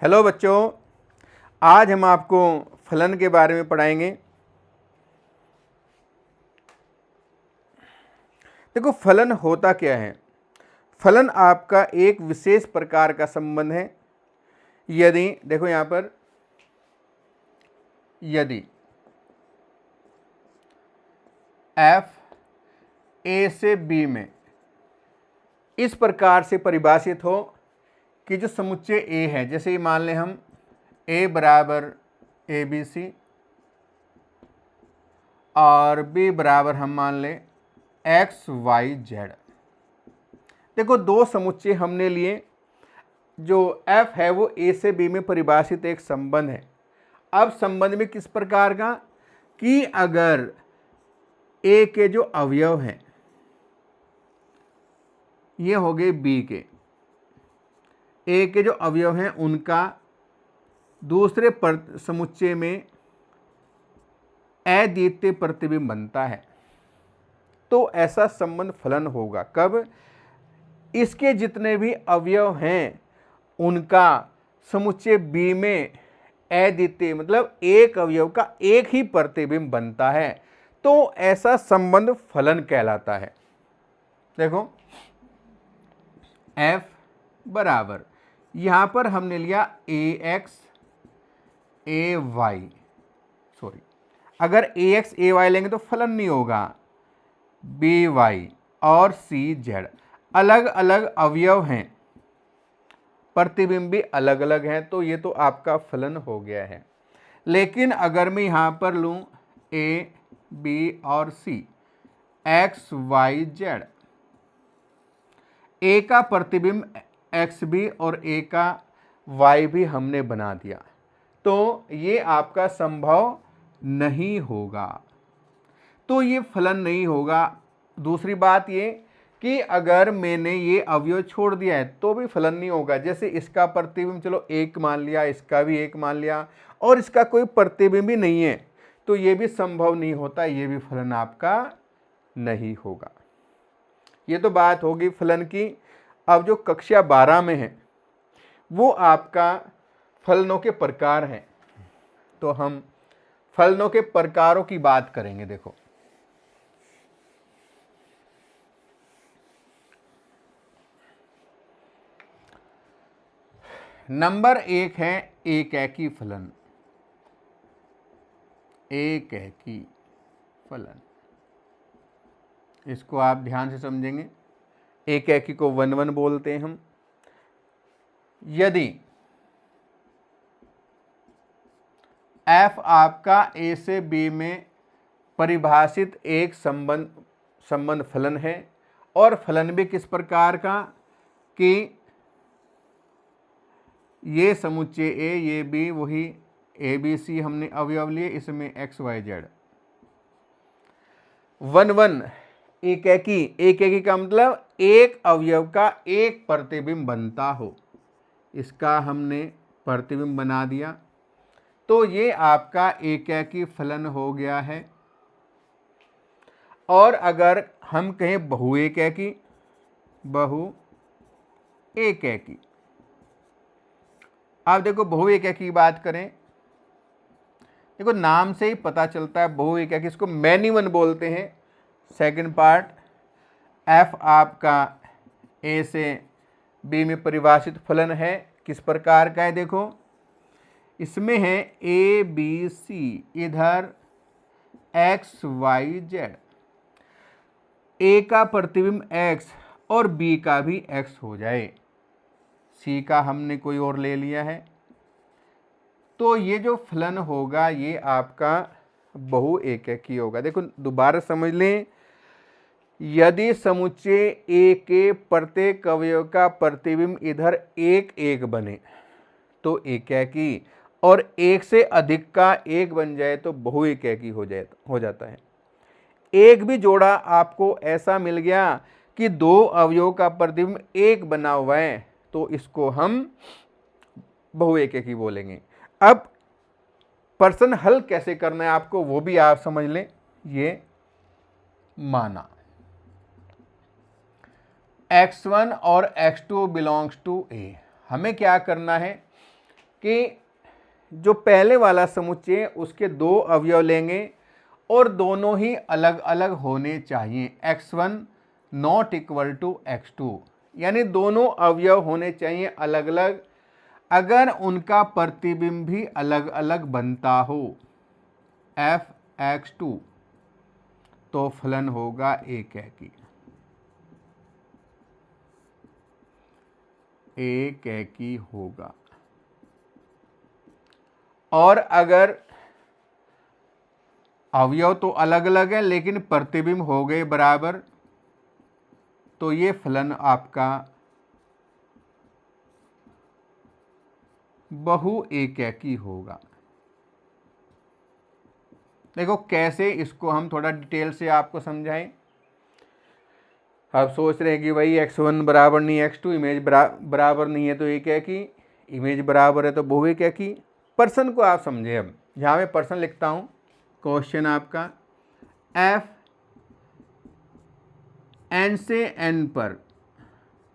Hello बच्चों, आज हम आपको फलन के बारे में पढ़ाएंगे। देखो, फलन होता क्या है। फलन आपका एक विशेष प्रकार का संबंध है। यदि देखो यहां पर, यदि f a से b में इस प्रकार से परिभाषित हो कि जो समुच्चय a है, जैसे ये मान लें हम a बराबर abc और b बराबर हम मान लें xyz। देखो, दो समुच्चय हमने लिए। जो f है वो a से b में परिभाषित एक संबंध है। अब संबंध में किस प्रकार का कि अगर a के जो अवयव हैं ये हो गए b के, a के जो अवयव हैं उनका दूसरे समुच्चय में अद्वितीय प्रतिबिंब बनता है, तो ऐसा संबंध फलन होगा। कब? इसके जितने भी अवयव हैं उनका समुच्चय b में अद्वितीय मतलब एक अवयव का एक ही प्रतिबिंब बनता है, तो ऐसा संबंध फलन कहलाता है। देखो, f बराबर यहां पर हमने लिया ax ay, सॉरी, अगर ax ay लेंगे तो फलन नहीं होगा। by और cz अलग अलग अवयव हैं, प्रतिबिंब भी अलग अलग हैं, तो ये तो आपका फलन हो गया है। लेकिन अगर मैं यहां पर लूं a b और c x y z, a का प्रतिबिंब एक्स भी और a का y भी हमने बना दिया, तो ये आपका संभव नहीं होगा, तो ये फलन नहीं होगा। दूसरी बात ये कि अगर मैंने ये अवयव छोड़ दिया है तो भी फलन नहीं होगा। जैसे इसका प्रतिबिंब चलो एक मान लिया, इसका भी एक मान लिया और इसका कोई प्रतिबिंब भी नहीं है, तो ये भी संभव नहीं होता, ये भी फलन आपका नहीं होगा। ये तो बात होगी फलन की। अब जो कक्षा 12 में है वो आपका फलनों के प्रकार हैं, तो हम फलनों के प्रकारों की बात करेंगे। देखो, नंबर 1 है एकैकी फलन। एकैकी फलन, इसको आप ध्यान से समझेंगे। एकैकी को 1 बोलते हैं हम। यदि f आपका a से b में परिभाषित एक संबंध फलन है, और फलन भी किस प्रकार का कि ये समुच्चय a ये b, वही a b c हमने अवयव लिए, इसमें x y z 1 एकैकी का मतलब एक अवयव का एक प्रतिबिंब बनता हो, इसका हमने प्रतिबिंब बना दिया, तो ये आपका एकैकी फलन हो गया है। और अगर हम कहें बहुएकैकी, बहुएकैकी, आप देखो बहुएकैकी की बात करें, देखो नाम से ही पता चलता है बहुएकैकी, इसको मैनी वन बोलते हैं। सेकंड पार्ट, f आपका a से b में परिभाषित फलन है, किस प्रकार का है? देखो, इसमें है a b c, इधर x y z, a का प्रतिबिंब x और b का भी x हो जाए, c का हमने कोई और ले लिया है, तो ये जो फलन होगा ये आपका बहुएकैकी होगा। देखो दोबारा समझ लें, यदि समुच्चय a के प्रत्येक अवयव का प्रतिबिंब इधर एक एक बने तो एकैकी, और एक से अधिक का एक बन जाए तो बहुएकैकी हो जाता है। एक भी जोड़ा आपको ऐसा मिल गया कि दो अवयव का प्रतिबिंब एक बना हुआ है, तो इसको हम बहुएकैकी बोलेंगे। अब प्रश्न हल कैसे करना है आपको वो भी आप समझ लें। ये माना x1 और x2 बिलोंग्स टू a, हमें क्या करना है कि जो पहले वाला समुच्चय है उसके दो अवयव लेंगे और दोनों ही अलग अलग होने चाहिए, x1 not equal to x2, यानी दोनों अवयव होने चाहिए अलग अलग। अगर उनका प्रतिबिंब भी अलग अलग बनता हो f(x2) तो फलन होगा एकैकी। एकैकी होगा। और अगर अवयव तो अलग अलग है लेकिन प्रतिबिंब हो गए बराबर, तो ये फलन आपका बहु एकैकी होगा। देखो कैसे इसको हम थोड़ा डिटेल से आपको समझाएं। आप सोच रहे हैं कि भाई x1 बराबर नहीं x2, इमेज बराबर नहीं है तो एकैकी, इमेज बराबर है तो बहु एकैकी। पर्सन को आप समझे। अब यहाँ मैं पर्सन लिखता हूँ। क्वेश्चन आपका f n से n पर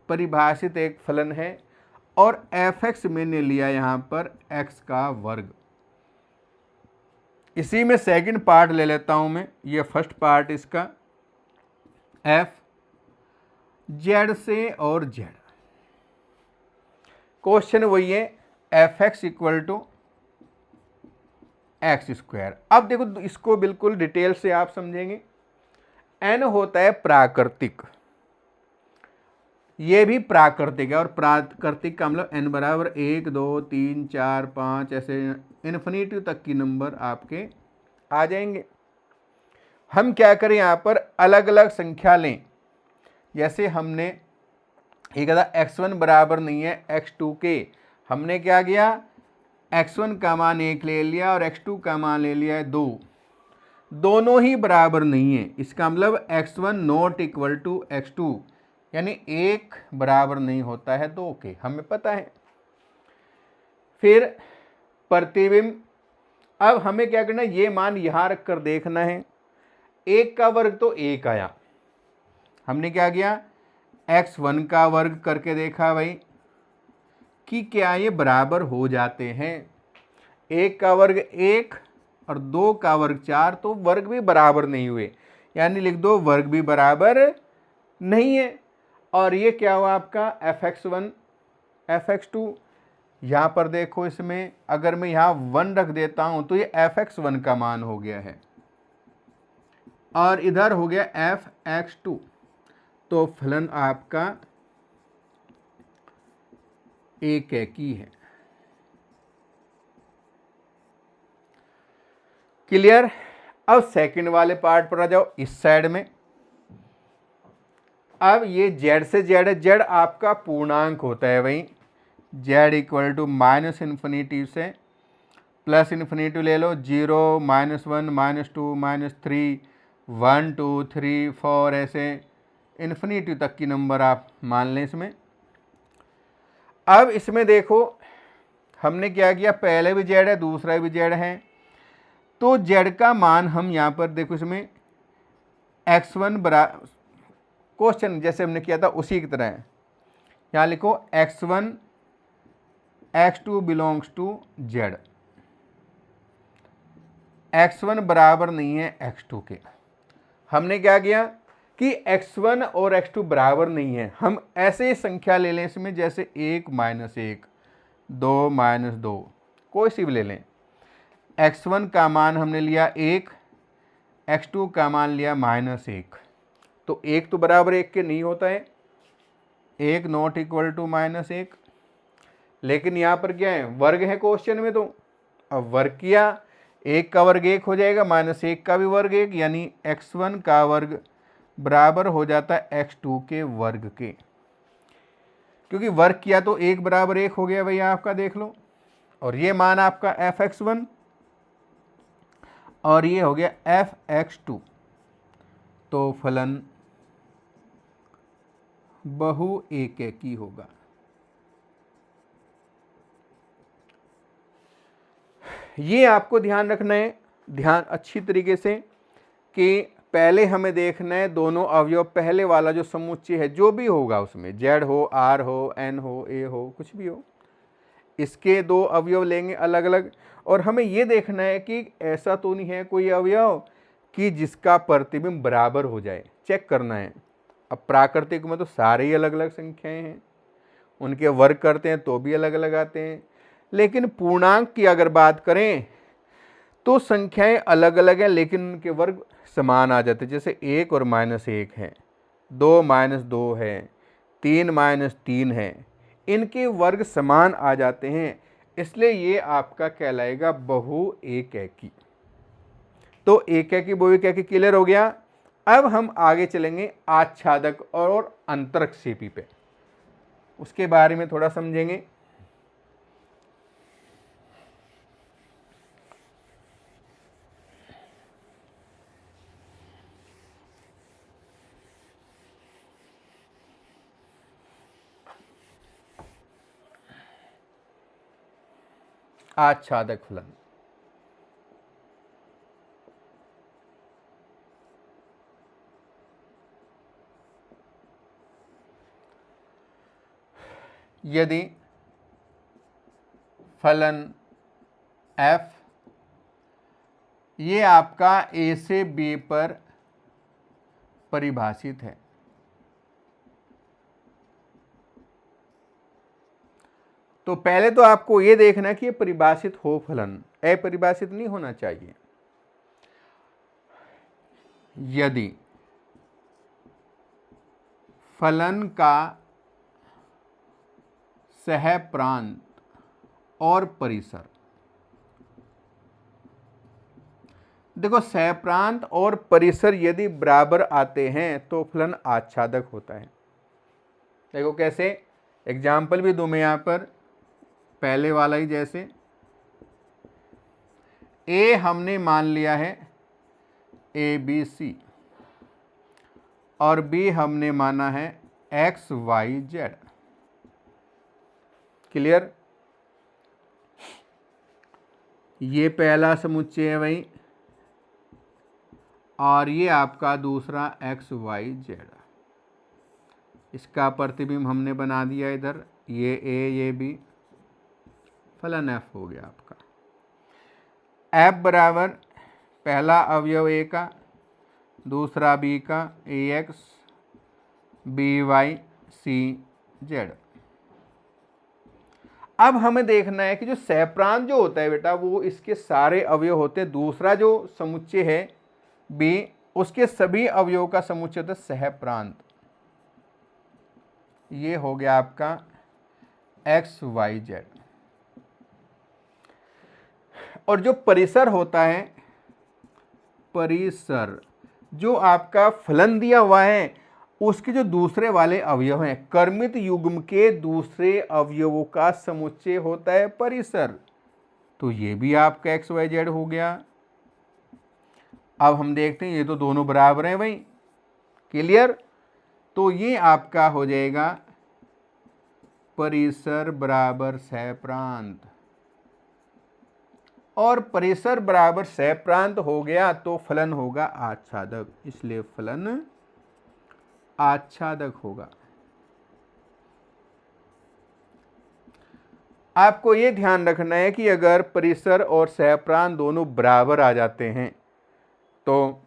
परिभाषित एक फलन है और fx मैंने लिया यहाँ पर x का वर्ग। इसी में सेकंड पार्ट ले लेता हूँ मैं। ये फर्स्ट पार्ट इसका f z से और z। क्वेश्चन वही है fx equal to x square. अब देखो इसको बिल्कुल डिटेल से आप समझेंगे। n होता है प्राकृतिक, ये भी प्राकृतिक है और प्राकृतिक का मतलब n बराबर 1 2 3 4 5 ऐसे इन्फिनिटी तक की नंबर आपके आ जाएंगे। हम क्या करें, यहाँ पर अलग अलग संख्या लें। जैसे हमने ये कहा x1 बराबर नहीं है x2 के, हमने क्या किया, x1 का मान 1 ले लिया और x2 का मान ले लिया है 2। दोनों ही बराबर नहीं है, इसका मतलब x1 not equal to x2, यानी एक बराबर नहीं होता है 2 के, हमें पता है। फिर प्रतिबिंब, अब हमें क्या करना है, ये मान यहाँ रख कर देखना है। 1 का वर्ग तो 1 आया, हमने क्या किया, x1 का वर्ग करके देखा भाई कि क्या ये बराबर हो जाते हैं। 1 का वर्ग 1 और 2 का वर्ग 4, तो वर्ग भी बराबर नहीं हुए, यानी लिख दो वर्ग भी बराबर नहीं है। और ये क्या हुआ आपका fx1 fx2। यहाँ पर देखो, इसमें अगर मैं यहाँ 1 रख देता हूँ तो ये fx1 का मान हो गया है और इधर हो गया fx2, तो फलन आपका एकैकी है। क्लियर। अब सेकंड वाले पार्ट पर आ जाओ, इस साइड में। अब ये z से z है, z आपका पूर्णांक होता है भाई, z equal to minus infinity से प्लस इन्फिनिटी ले लो, 0 -1 -2 -3 1 2 3 4 ऐसे इन्फिनिटी तक की नंबर आप मान लें इसमें। अब इसमें देखो हमने क्या किया, पहले भी z है दूसरा भी z है, तो z का मान हम यहाँ पर देखो इसमें x1 बराबर, क्वेश्चन जैसे हमने किया था उसी की तरह है। यहाँ लिखो x1 x2 belongs to z, x1 बराबर नहीं है x2 के। हमने क्या किया कि x1 और x2 बराबर नहीं है, हम ऐसे ही संख्या ले लें इसमें, जैसे 1 -1 2 -2 कोई सी भी ले लें। x1 का मान हमने लिया 1, x2 का मान लिया -1, तो 1 तो बराबर 1 के नहीं होता है, 1 नॉट इक्वल टू -1। लेकिन यहाँ पर क्या है, वर्ग है क्वेश्चन में, तो अब वर्ग किया, 1 का वर्ग 1 हो जाएगा, -1 का भी वर्ग 1, यानी x1 का वर्ग बराबर हो जाता है x2 के वर्ग के, क्योंकि वर्ग किया तो 1 बराबर 1 हो गया भैया आपका, देख लो। और ये मान आपका fx1 और ये हो गया fx2, तो फलन बहु एकैकी होगा। ये आपको ध्यान रखना है, ध्यान अच्छी तरीके से, कि पहले हमें देखना है दोनों अवयव, पहले वाला जो समुच्चय है जो भी होगा उसमें z हो, r हो, n हो, a हो, कुछ भी हो, इसके दो अवयव लेंगे अलग अलग, और हमें ये देखना है कि ऐसा तो नहीं है कोई अवयव कि जिसका प्रतिबिंब बराबर हो जाए, चेक करना है। अब प्राकृतिक में तो सारे ही अलग अलग संख्याएं हैं, उनके वर्ग करते हैं तो भी अलग अलग आते हैं, लेकिन पूर्णांक की अगर बात करें तो संख्याएं अलग अलग हैं लेकिन उनके वर्ग समान आ जाते हैं। जैसे 1 और -1 है, 2 -2 है, 3 -3 है, इनके वर्ग समान आ जाते हैं, इसलिए ये आपका कहलाएगा बहु एकैकी। तो एकैकी बहु एकैकी क्लियर हो गया। अब हम आगे चलेंगे आच्छादक और अंतरक्षेपी पे, उसके बारे में थोड़ा समझेंगे। आच्छादक फलन, यदि फलन f ये आपका a से b पर परिभाषित है, तो पहले तो आपको ये देखना कि ये परिभाषित हो फलन, अपरिभाषित नहीं होना चाहिए। यदि फलन का सहप्रांत और परिसर, देखो सहप्रांत और परिसर यदि बराबर आते हैं तो फलन आच्छादक होता है। देखो कैसे, एग्जाम्पल भी दूं मैं यहां पर, पहले वाला ही, जैसे ए हमने मान लिया है ABC और B हमने माना है XYZ। क्लियर, ये पहला समुच्चय है भाई, और ये आपका दूसरा XYZ। इसका प्रतिबिंब हमने बना दिया इधर, ये A ये B, फलन F हो गया आपका। F बराबर पहला अवयव A का, दूसरा B का, AX BY CZ। अब हमें देखना है कि जो सहप्रांत जो होता है बेटा वो इसके सारे अवयव होते हैं, दूसरा जो समुच्चय है B उसके सभी अवयवों का समुच्चय होता है सहप्रांत। ये हो गया आपका XYZ। और जो परिसर होता है, परिसर जो आपका फलन दिया हुआ है उसके जो दूसरे वाले अवयव हैं, कर्मित युग्म के दूसरे अवयवों का समुच्चय होता है परिसर। तो ये भी आपका XYZ हो गया। अब हम देखते हैं ये तो दोनों बराबर हैं भाई, क्लियर। तो ये आपका हो जाएगा परिसर बराबर सहप्रांत, और परिसर बराबर सहप्रांत हो गया तो फलन होगा आच्छादक, इसलिए फलन आच्छादक होगा। आपको यह ध्यान रखना है कि अगर परिसर और सहप्रांत दोनों बराबर आ जाते हैं तो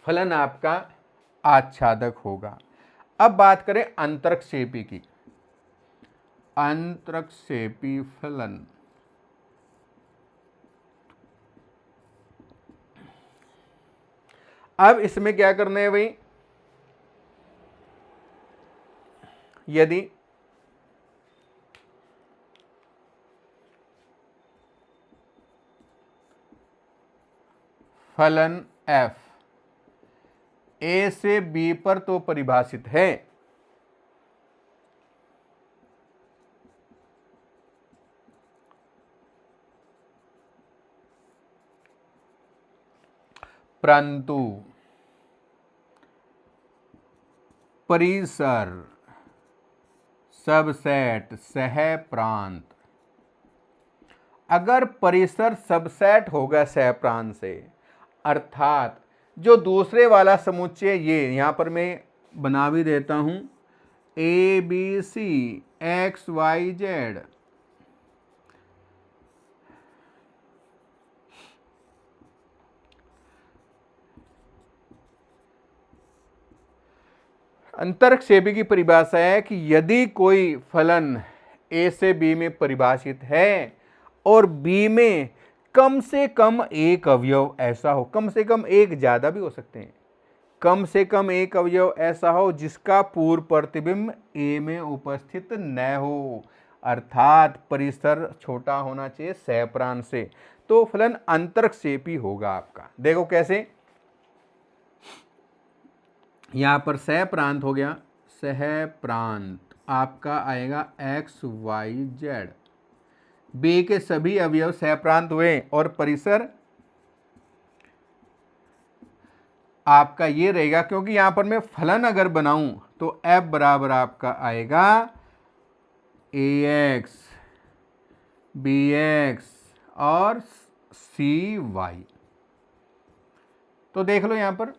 फलन आपका आच्छादक होगा। अब बात करें अंतरक्षेपी की। अंतरक्षेपी फलन, अब इसमें क्या करना है भाई, यदि फलन f A से B पर तो परिभाषित है, परंतु परिसर सबसेट सहप्रांत, अगर परिसर सबसेट होगा सहप्रांत से, अर्थात जो दूसरे वाला समुच्चय, ये यहां पर मैं बना भी देता हूं ABC XYZ, अंतर्क्षेपी की परिभाषा है कि यदि कोई फलन ए से बी में परिभाषित है और बी में कम से कम एक अवयव ऐसा हो, कम से कम एक, ज़्यादा भी हो सकते हैं, कम से कम एक अवयव ऐसा हो जिसका पूर्व प्रतिबिंब ए में उपस्थित न हो, अर्थात परिसर छोटा होना चाहिए सहप्रांत से, तो फलन अंतर्क्षेपी होगा आपका। देखो कैसे, यहां पर सह प्रांत हो गया, सह प्रांत आपका आएगा एक्स वाई जेड, बी के सभी अवयव सह प्रांत हुए और परिसर आपका ये रहेगा, क्योंकि यहां पर मैं फलन अगर बनाऊं तो एफ बराबर आपका आएगा ए एक्स बी एक्स और सी वाई। तो देख लो यहां पर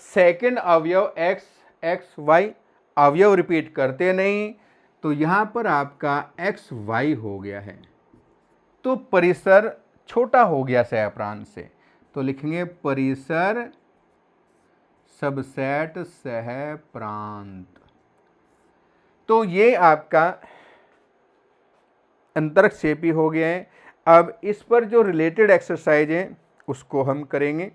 सेकंड अवयव एक्स एक्स वाई, अवयव रिपीट करते नहीं, तो यहां पर आपका एक्स वाई हो गया है, तो परिसर छोटा हो गया सहप्रांत से, तो लिखेंगे परिसर सबसेट सहप्रांत। तो ये आपका अंतर्क्षेपी हो गया है। अब इस पर जो रिलेटेड एक्सरसाइज है उसको हम करेंगे।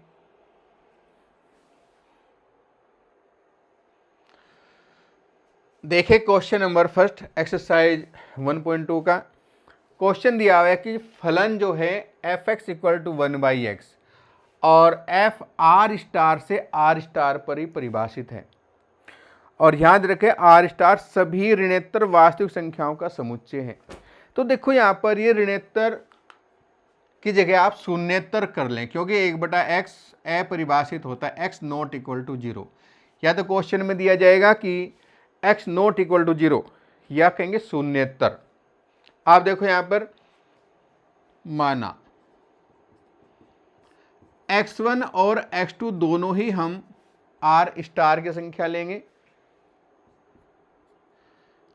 देखें क्वेश्चन नंबर फर्स्ट, एक्सरसाइज 1.2 का क्वेश्चन दिया हुआ है कि फलन जो है F x equal to 1/x और एफ आर स्टार से आर स्टार पर ही परिभाषित है, और याद रखें आर स्टार सभी ऋणोत्तर वास्तविक संख्याओं का समुच्चय है। तो देखो यहाँ पर ये ऋणोत्तर की जगह आप शून्येतर कर लें, क्योंकि 1/x अपरिभाषित होता है, x नॉट इक्वल टू 0, या तो क्वेश्चन में दिया जाएगा कि x नॉट इक्वल टू 0 या कहेंगे शून्येतर। आप देखो यहां पर माना x1 और x2 दोनों ही हम r स्टार की संख्या लेंगे,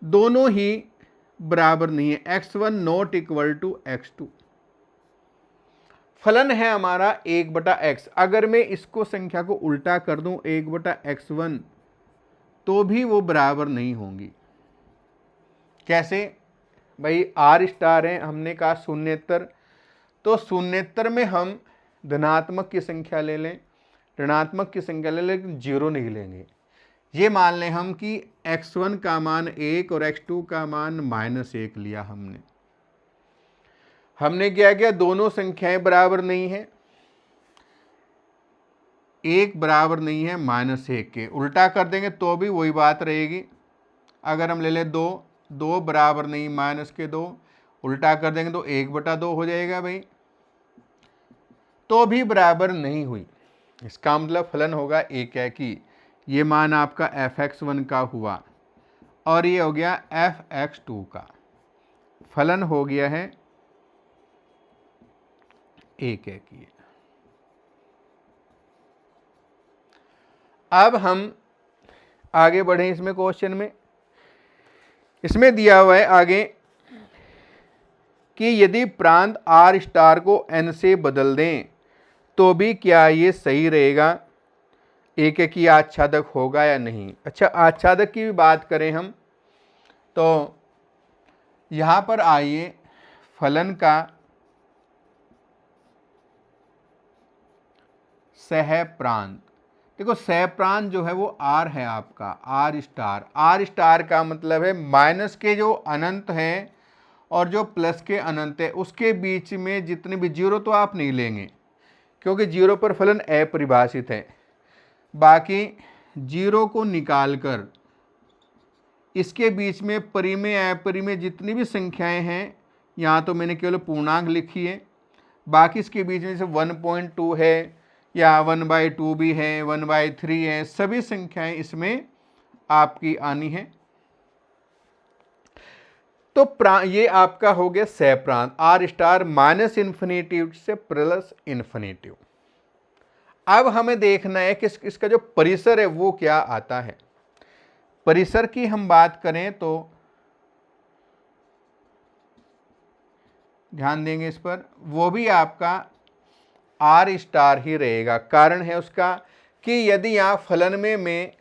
दोनों ही बराबर नहीं है, x1 not equal to x2। फलन है हमारा 1/x, अगर मैं इसको संख्या को उल्टा कर दूं 1/x1 तो भी वो बराबर नहीं होंगी। कैसे भाई, आर स्टार है, हमने कहा शून्येतर, तो शून्येतर में हम धनात्मक की संख्या ले लें, ऋणात्मक की संख्या ले लें, लेकिन जीरो नहीं लेंगे। ये मान लें हम कि x1 का मान 1 और x2 का मान -1 लिया हमने क्या किया, दोनों संख्याएं बराबर नहीं है, एक बराबर नहीं है -1 के, उल्टा कर देंगे तो भी वही बात रहेगी। अगर हम ले लें 2, 2 बराबर नहीं -2, उल्टा कर देंगे तो 1/2 हो जाएगा भाई, तो भी बराबर नहीं हुई। इसका मतलब फलन होगा एक है कि ये मान आपका fx1 का हुआ और ये हो गया fx2 का, फलन हो गया है एक है कि। अब हम आगे बढ़े इसमें क्वेश्चन में, इसमें दिया हुआ है आगे कि यदि प्रांत आर स्टार को एन से बदल दें तो भी क्या ये सही रहेगा, एक एक ही आच्छादक होगा या नहीं। अच्छा, आच्छादक की भी बात करें हम तो यहां पर आइए फलन का सहप्रांत, देखो सहप्रांत जो है वो आर है आपका, आर स्टार। आर स्टार का मतलब है माइनस के जो अनंत हैं और जो प्लस के अनंत है उसके बीच में जितने भी जीरो तो आप नहीं लेंगे, क्योंकि जीरो पर फलन अपरिभाषित है। बाकी जीरो को निकालकर इसके बीच में परिमेय अपरिमेय जितनी भी संख्याएं हैं, यहाँ तो मैंने केवल पूर्णांक लिखी है, बाकी इसके बीच में से 1.2 है या 1/2 भी है, 1/3 है, सभी संख्याएं इसमें आपकी आनी है। तो ये आपका हो गया सहप्रांत, आर स्टार -इन्फिनिटी से +इन्फिनिटी। अब हमें देखना है कि इसका जो परिसर है वो क्या आता है। परिसर की हम बात करें तो ध्यान देंगे इस पर, वो भी आपका आर स्टार ही रहेगा। कारण है उसका कि यदि यहाँ फलन में मैं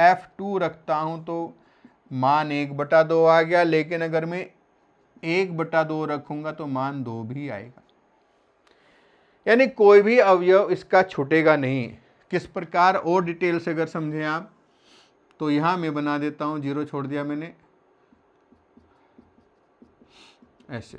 F2 रखता हूँ तो मान 1/2 आ गया, लेकिन अगर मैं 1/2 रखूँगा तो मान 2 भी आएगा, यानी कोई भी अवयव इसका छूटेगा नहीं। किस प्रकार और डिटेल से अगर समझें आप तो यहाँ मैं बना देता हूँ, 0 छोड़ दिया मैंने, ऐसे।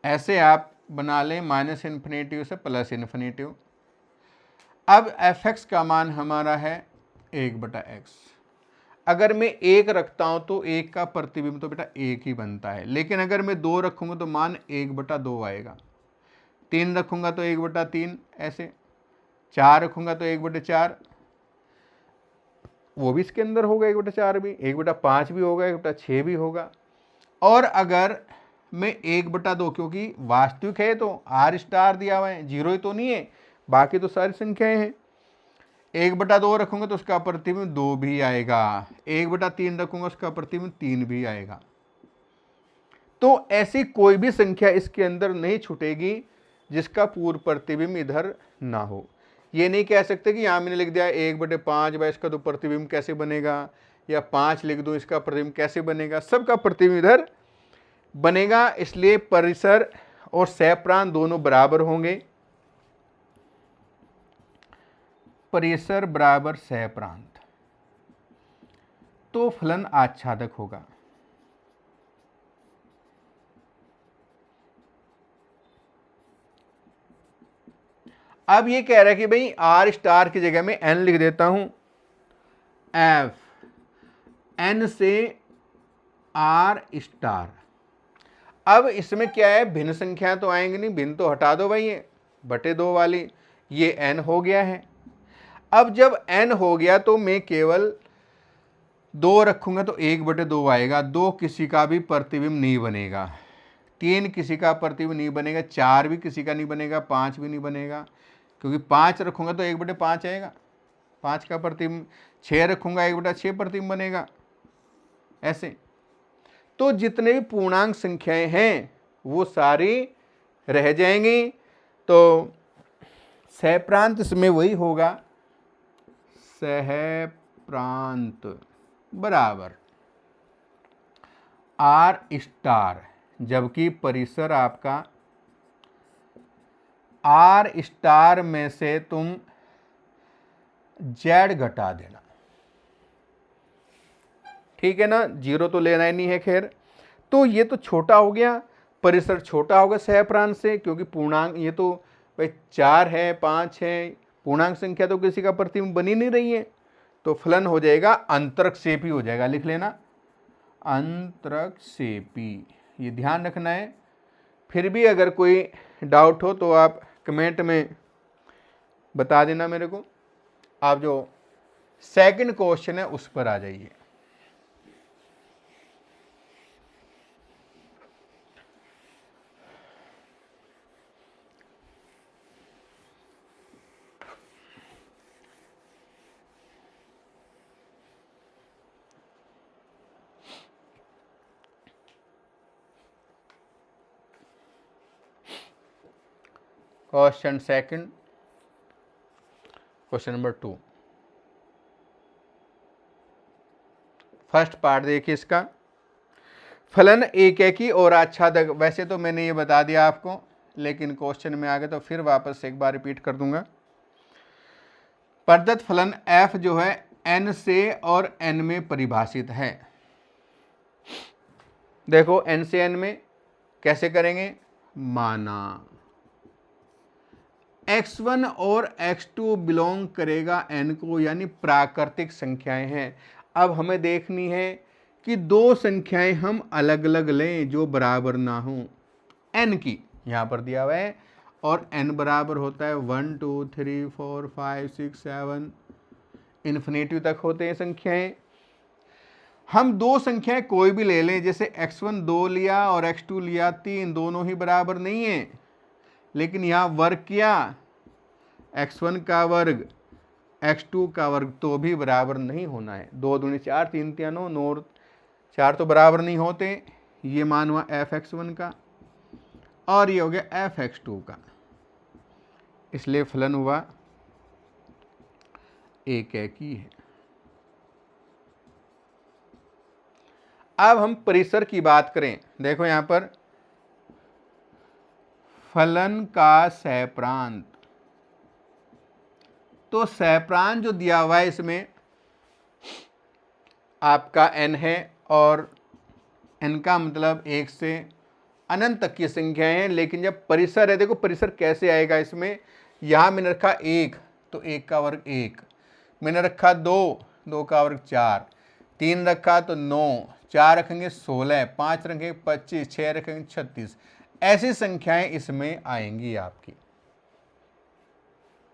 ऐसे आप बना लें -∞ से +∞। अब f(x) का मान हमारा है 1/x। अगर मैं 1 रखता हूं तो 1 का प्रतिबिंब तो बेटा 1 ही बनता है, लेकिन अगर मैं 2 रखूंगा तो मान 1/2 आएगा। 3 रखूंगा तो 1/3, ऐसे 4 रखूंगा तो 1/4, वो भी इसके अंदर होगा, 1/4 भी, 1/5 भी होगा, 1/6 भी होगा। और अगर मैं 1/2, क्योंकि वास्तविक है तो r* दिया हुआ है, 0 ही तो नहीं है, बाकी तो सारी संख्याएं हैं। 1/2 रखूंगा तो उसका प्रतिबिंब 2 भी आएगा, 1/3 रखूंगा उसका प्रतिबिंब 3 भी आएगा। तो ऐसी कोई भी संख्या इसके अंदर नहीं छूटेगी जिसका पूर्व प्रतिबिंब इधर ना हो। ये नहीं कह सकते कि यहाँ मैंने लिख दिया 1/5 भाई इसका तो प्रतिबिंब कैसे बनेगा, या 5 लिख दूं इसका प्रतिबिंब कैसे बनेगा, सबका प्रतिबिंब इधर बनेगा। इसलिए परिसर और सहप्रांत दोनों बराबर होंगे, परिसर बराबर सहप्रांत, तो फलन आच्छादक होगा। अब ये कह रहा है कि भाई r* की जगह में n लिख देता हूं, f n से r*। अब इसमें क्या है, भिन्न संख्या तो आएंगे नहीं, भिन्न तो हटा दो भाई, ये /2 वाली, ये n हो गया है। अब जब n हो गया तो मैं केवल 2 रखूंगा तो 1/2 आएगा, 2 किसी का भी प्रतिबिंब नहीं बनेगा, 3 किसी का प्रतिबिंब नहीं बनेगा, 4 भी किसी का नहीं बनेगा, 5 भी नहीं बनेगा, क्योंकि 5 रखूंगा तो 1/5 आएगा, 5 का प्रतिबिंब, 6 रखूंगा 1/6 प्रतिबिंब बनेगा, ऐसे। तो जितने भी पूर्णांक संख्याएं हैं वो सारी रह जाएंगी। तो सहप्रांत इसमें वही होगा, सहप्रांत बराबर r*, जबकि परिसर आपका r* में से तुम z घटा देना, ठीक है ना, 0 तो लेना ही नहीं है। खैर, तो ये तो छोटा हो गया, परिसर छोटा होगा सहप्रांत से, क्योंकि पूर्णांक ये तो भाई 4 है 5 है, पूर्णांक संख्या तो किसी का प्रतिबिंब बनी नहीं रही है, तो फलन हो जाएगा अंतरक्षेपी हो जाएगा, लिख लेना अंतरक्षेपी, ये ध्यान रखना है। फिर भी अगर कोई डाउट हो तो आप कमेंट में बता देना मेरे को। आप जो सेकंड क्वेश्चन है उस पर आ जाइए। Question second, question number 2, first part देखिए इसका। फलन एकेकी और आच्छादक, वैसे तो मैंने ये बता दिया आपको, लेकिन क्वेश्चन में आ गए तो फिर वापस से एक बार रिपीट कर दूंगा। प्रदत्त फलन f जो है n से और n में परिभाषित है। देखो n से n में कैसे करेंगे, माना x1 और x2 बिलोंग करेगा n को, यानी प्राकृतिक संख्याएं हैं। अब हमें देखनी है कि दो संख्याएं हम अलग अलग लें जो बराबर ना हो n की, यहाँ पर दिया हुआ है, और n बराबर होता है 1 2 3 4 5 6 7, इन्फिनिटी तक होते हैं संख्याएं। हम दो संख्याएं कोई भी ले लें, जैसे x1 2 लिया और x2 लिया 3, दोनों ही बराबर नहीं है, लेकिन यहाँ वर्ग किया, x1 का वर्ग x2 का वर्ग तो भी बराबर नहीं होना है। 2 दूनी 4, 3 तिया 9, 9 4 तो बराबर नहीं होते। ये मान हुआ f(x1) का और ये हो गया f(x2) का, इसलिए फलन हुआ एकेकी है। अब हम परिसर की बात करें, देखो यहां पर फलन का सहप्रांत, तो सहप्रांत जो दिया हुआ है इसमें आपका n है और n का मतलब 1 से अनंत तक की संख्याएं हैं। लेकिन जब परिसर है, देखो परिसर कैसे आएगा इसमें, यहां मैंने रखा 1 तो 1 का वर्ग 1, मैंने रखा 2, 2 का वर्ग 4, 3 रखा तो 9, 4 रखेंगे 16, 5 रखेंगे 25, 6 रखेंगे 36, ऐसी संख्याएं इसमें आएंगी आपकी।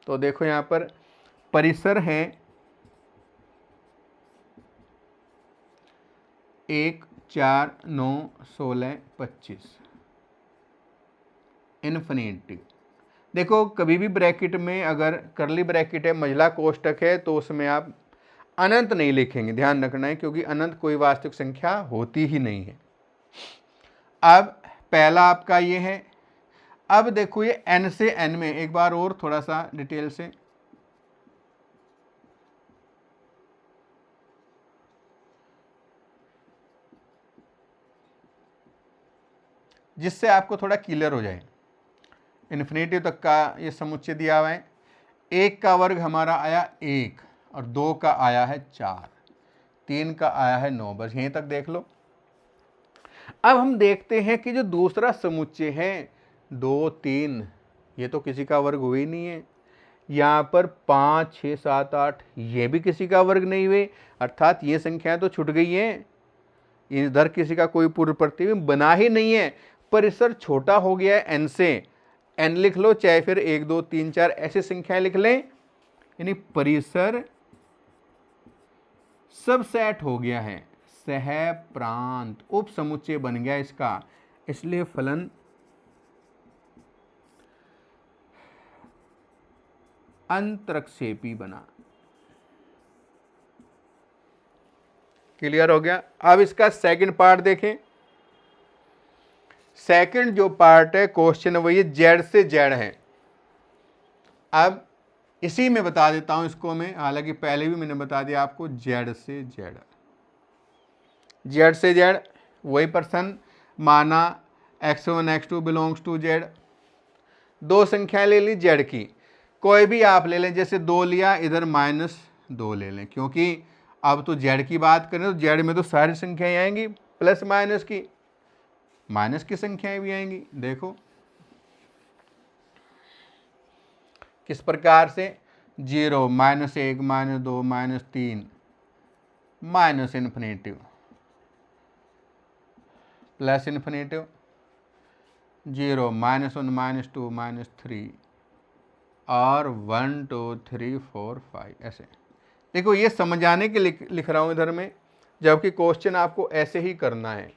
तो देखो यहां पर परिसर है 1, 4, 9, 16, 25 इन्फिनिटी। देखो कभी भी ब्रैकेट में अगर करली ब्रैकेट है, महिला कोष्टक है, तो उसमें आप अनंत नहीं लिखेंगे, ध्यान रखना है, क्योंकि अनंत कोई वास्तविक संख्या होती ही नहीं है। अब पहला आपका ये है। अब देखो ये n से n में एक बार और थोड़ा सा डिटेल से, जिससे आपको थोड़ा क्लियर हो जाए। इन्फिनिटी तक का ये समुच्चय दिया हुआ है। 1 का वर्ग हमारा आया 1 और 2 का आया है 4, 3 का आया है 9, बस यहीं तक देख लो। अब हम देखते हैं कि जो दूसरा समुच्चय है 2, 3, ये तो किसी का वर्ग हुई नहीं है। यहाँ पर 5, 6, 7, 8 ये भी किसी का वर्ग नहीं हुए, अर्थात ये संख्याएं तो छूट गई हैं। इधर किसी का कोई पूर्व प्रतिबिंब बना ही नहीं है। परिसर छोटा हो गया है n से, n लिख लो, चाहे फिर 1, 2, 3, 4 ऐसी संख्याएं लिख लें, यानी परिसर सब सेट हो गया है, सह प्रांत उप समुच्चय बन गया इसका, इसलिए फलन अंतरक्षेपी बना। क्लियर हो गया। अब इसका सेकंड पार्ट देखें। सेकंड जो पार्ट है क्वेश्चन वो ये जेड से जेड है। अब इसी में बता देता हूं इसको मैं, हालांकि पहले भी मैंने बता दिया आपको, जेड से जेड, जेड से जेड वही पर्सन, माना x1 x2 belongs to Z. दो संख्याएं ले ली जेड की, कोई भी आप ले लें, जैसे 2 लिया, इधर -2 ले लें, क्योंकि अब तो जेड की बात करें तो जेड में तो सारी संख्याएं आएंगी, प्लस माइनस की संख्याएं भी आएंगी। देखो किस प्रकार से, 0, -1, -2, -3, माइनस इन्फिनेटिव, प्लस इन्फिनेटिव, 0, -1, -2, -3 और 1, 2, 3, 4, 5 ऐसे। देखो ये समझाने के लिख रहा हूं इधर में, जबकि क्वेश्चन आपको ऐसे ही करना है।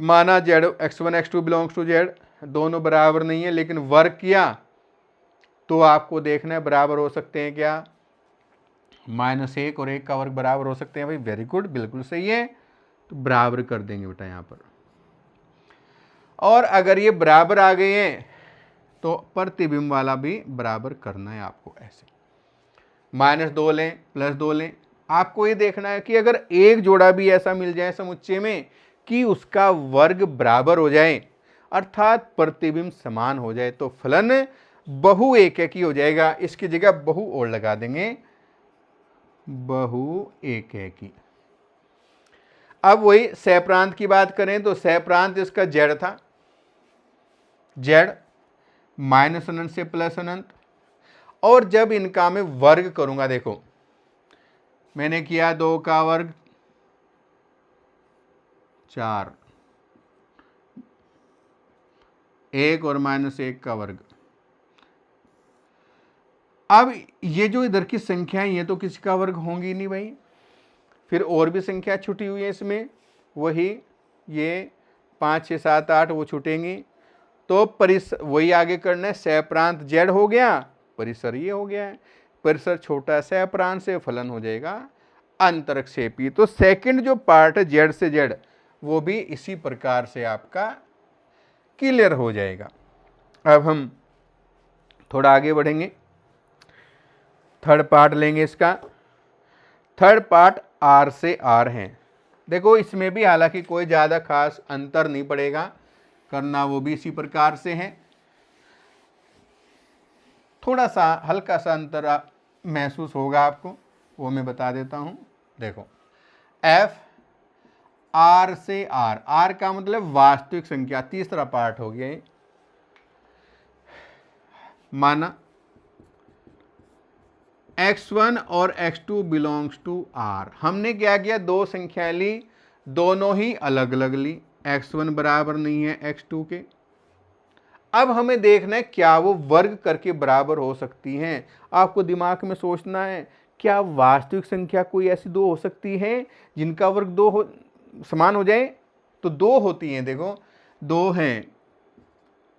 माना Z x1 x2 belongs to Z, दोनों बराबर नहीं है, लेकिन वर्ग किया तो आपको देखना है बराबर हो सकते हैं क्या, -1 और 1 का वर्ग बराबर हो सकते हैं। भाई वेरी गुड, बिल्कुल सही है, तो बराबर कर देंगे बेटा यहाँ पर। और अगर ये बराबर आ गए हैं तो प्रतिबिंब वाला भी बराबर करना है आपको, ऐसे -2 लें, +2 लें। आपको ये देखना है कि अगर एक जोड़ा भी ऐसा मिल जाए समुच्चय में कि उसका वर्ग बराबर हो जाए, अर्थात प्रतिबिंब समान हो जाए, तो फलन बहु एकैकी हो जाएगा। इसकी जगह बहु और लगा देंगे, बहु एकैकी। अब वही सहप्रांत की बात करें तो सहप्रांत इसका जेड था, जेड -अनंत से +अनंत, और जब इनका मैं वर्ग करूंगा, देखो मैंने किया 2 का वर्ग 4, 1 और -1 का वर्ग। अब ये जो इधर की संख्याएं ये तो किसी का वर्ग होंगी नहीं भाई, फिर और भी संख्या छुटी हुई है इसमें, वही ये 5, 6, 7, 8 वो छूटेंगी। तो वही आगे करना है, सहप्रांत जेड हो गया, परिसर ये हो गया है। परिसर छोटा सहप्रांत से, फलन हो जाएगा अंतरक्षेपी। तो सेकंड जो पार्ट है जेड से जेड वो भी इसी प्रकार से आपका क्लियर हो जाएगा। अब हम थोड़ा आगे बढ़ेंगे, थर्ड पार्ट लेंगे इसका। थर्ड पार्ट आर से आर है। देखो इसमें भी हालांकि कोई ज़्यादा खास अंतर नहीं पड़ेगा, करना वो भी इसी प्रकार से है। थोड़ा सा हल्का सा अंतर महसूस होगा आपको, वो मैं बता देता हूं। देखो एफ आर से आर, आर का मतलब वास्तविक संख्या, तीसरा पार्ट हो गया। माना x1 और x2 बिलोंग्स टू आर। हमने क्या किया, दो संख्याएं ली, दोनों ही अलग अलग ली। x1 बराबर नहीं है x2 के। अब हमें देखना है क्या वो वर्ग करके बराबर हो सकती हैं। आपको दिमाग में सोचना है क्या वास्तविक संख्या कोई ऐसी दो हो सकती है जिनका वर्ग समान हो जाए। तो दो होती हैं, देखो दो हैं,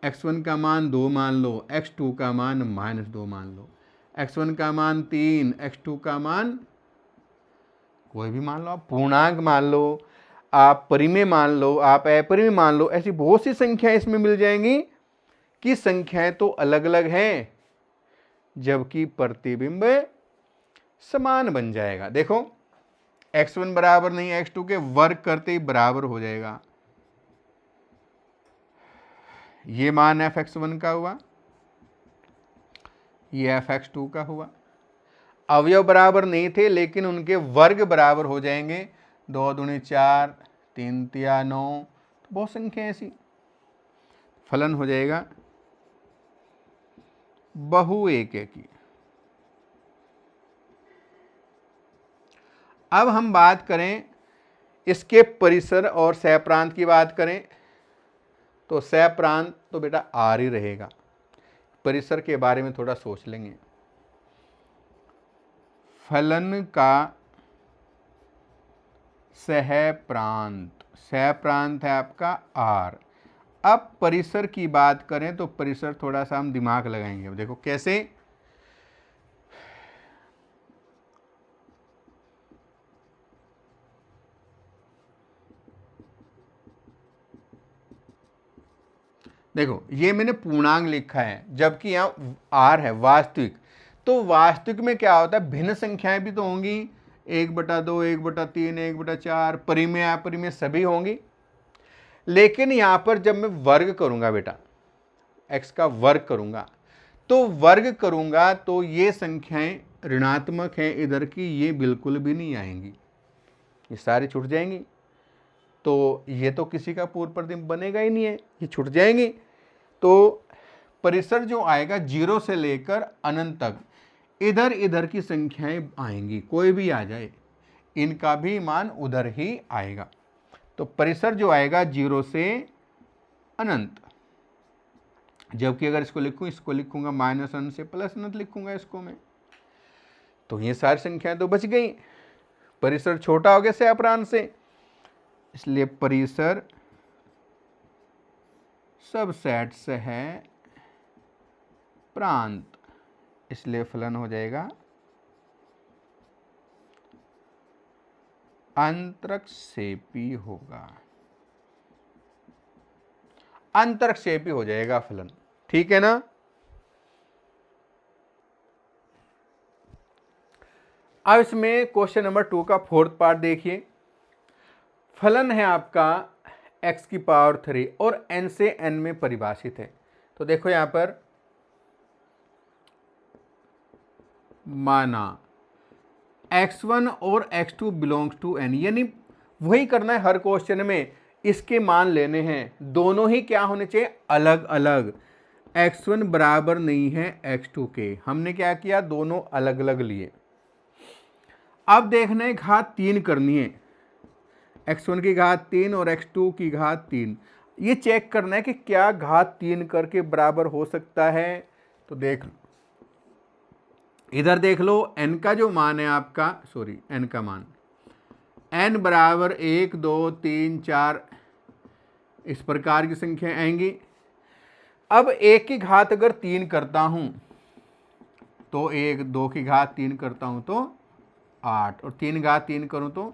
x1 का मान 2 मान लो, x2 का मान -2 मान लो, x1 का मान 3, x2 का मान कोई भी मान लो, आप पूर्णांक मान लो, आप परिमेय मान लो, आप अपरिमेय मान लो। ऐसी बहुत सी संख्याएं इसमें मिल जाएंगी कि संख्याएं तो अलग अलग हैं जबकि प्रतिबिंब समान बन जाएगा। देखो x1 बराबर नहीं x2 के, वर्ग करते ही बराबर हो जाएगा। ये मान fx1 का हुआ, ये fx2 का हुआ। अवयव बराबर नहीं थे लेकिन उनके वर्ग बराबर हो जाएंगे। 2 दूनी 4, 3 तिया 9, तो बहुत संख्या ऐसी। फलन हो जाएगा बहु एक की। अब हम बात करें इसके परिसर और सहप्रांत की बात करें तो सहप्रांत तो बेटा आर ही रहेगा। परिसर के बारे में थोड़ा सोच लेंगे। फलन का सहप्रांत, सहप्रांत है आपका आर। अब परिसर की बात करें तो परिसर थोड़ा सा हम दिमाग लगाएंगे। अब देखो कैसे, देखो ये मैंने पूर्णांक लिखा है जबकि यहाँ आर है वास्तविक। तो वास्तविक में क्या होता है, भिन्न संख्याएं भी तो होंगी, 1/2, 1/3, 1/4, परिमेय अपरिमेय सभी होंगी। लेकिन यहां पर जब मैं वर्ग करूंगा बेटा, x का वर्ग करूंगा, तो वर्ग करूंगा तो ये संख्याएं ऋणात्मक हैं इधर की, ये बिल्कुल भी नहीं आएंगी, ये सारी छूट जाएंगी। तो ये तो किसी का पूर्व प्रतिबिंब बनेगा ही नहीं है, ये छूट जाएंगी। तो परिसर जो आएगा 0 से लेकर अनंत तक, इधर इधर की संख्याएं आएंगी, कोई भी आ जाए इनका भी मान उधर ही आएगा। तो परिसर जो आएगा 0 से अनंत। जबकि अगर इसको लिखूं, इसको लिखूंगा -1 से +अनंत लिखूंगा इसको मैं, तो ये सारी संख्याएं तो बच गई। परिसर छोटा हो गया सहप्रांत से, इसलिए परिसर सबसेट से है प्रांत, इसलिए फलन हो जाएगा अंतरक्षेपी होगा, अंतरक्षेपी हो जाएगा फलन। ठीक है ना। अब इसमें क्वेश्चन नंबर 2 का फोर्थ पार्ट देखिए। फलन है आपका x³ और n से n में परिभाषित है। तो देखो यहां पर माना x1 और x2 बिलोंग्स टू n, यानी वही करना है हर क्वेश्चन में, इसके मान लेने हैं, दोनों ही क्या होने चाहिए, अलग अलग। x1 बराबर नहीं है x2 के, हमने क्या किया, दोनों अलग अलग लिए। अब देखना है घात 3 करनी है, x1 की घात 3 और x2 की घात 3। ये चेक करना है कि क्या घात 3 करके बराबर हो सकता है। तो देख इधर देख लो, n का जो मान है आपका, n का मान n बराबर 1 2 3 4 इस प्रकार की संख्या आएंगी। अब 1 की घात अगर 3 करता हूं तो 1 2 की घात 3 करता हूँ तो 8, और 3 घात 3 करूँ तो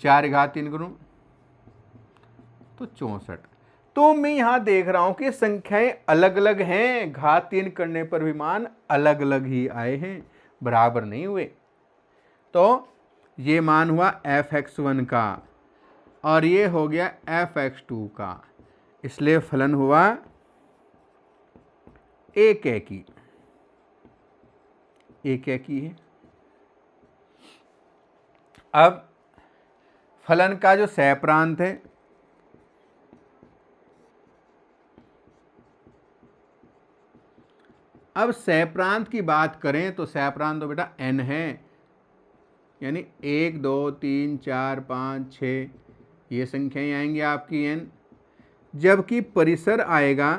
4 घात 3 करूँ तो 64। तो मैं यहाँ देख रहा हूँ कि संख्याएं अलग अलग हैं, घात 3 करने पर भी मान अलग अलग ही आए हैं, बराबर नहीं हुए। तो ये मान हुआ fx1 का और ये हो गया fx2 का, इसलिए फलन हुआ एक एकी है। अब फलन का जो सहप्रांत है, अब सहप्रांत की बात करें तो सहप्रांत तो बेटा n है, यानी 1 2 3 4 5 6 ये संख्याएं आएंगी आपकी n। जबकि परिसर आएगा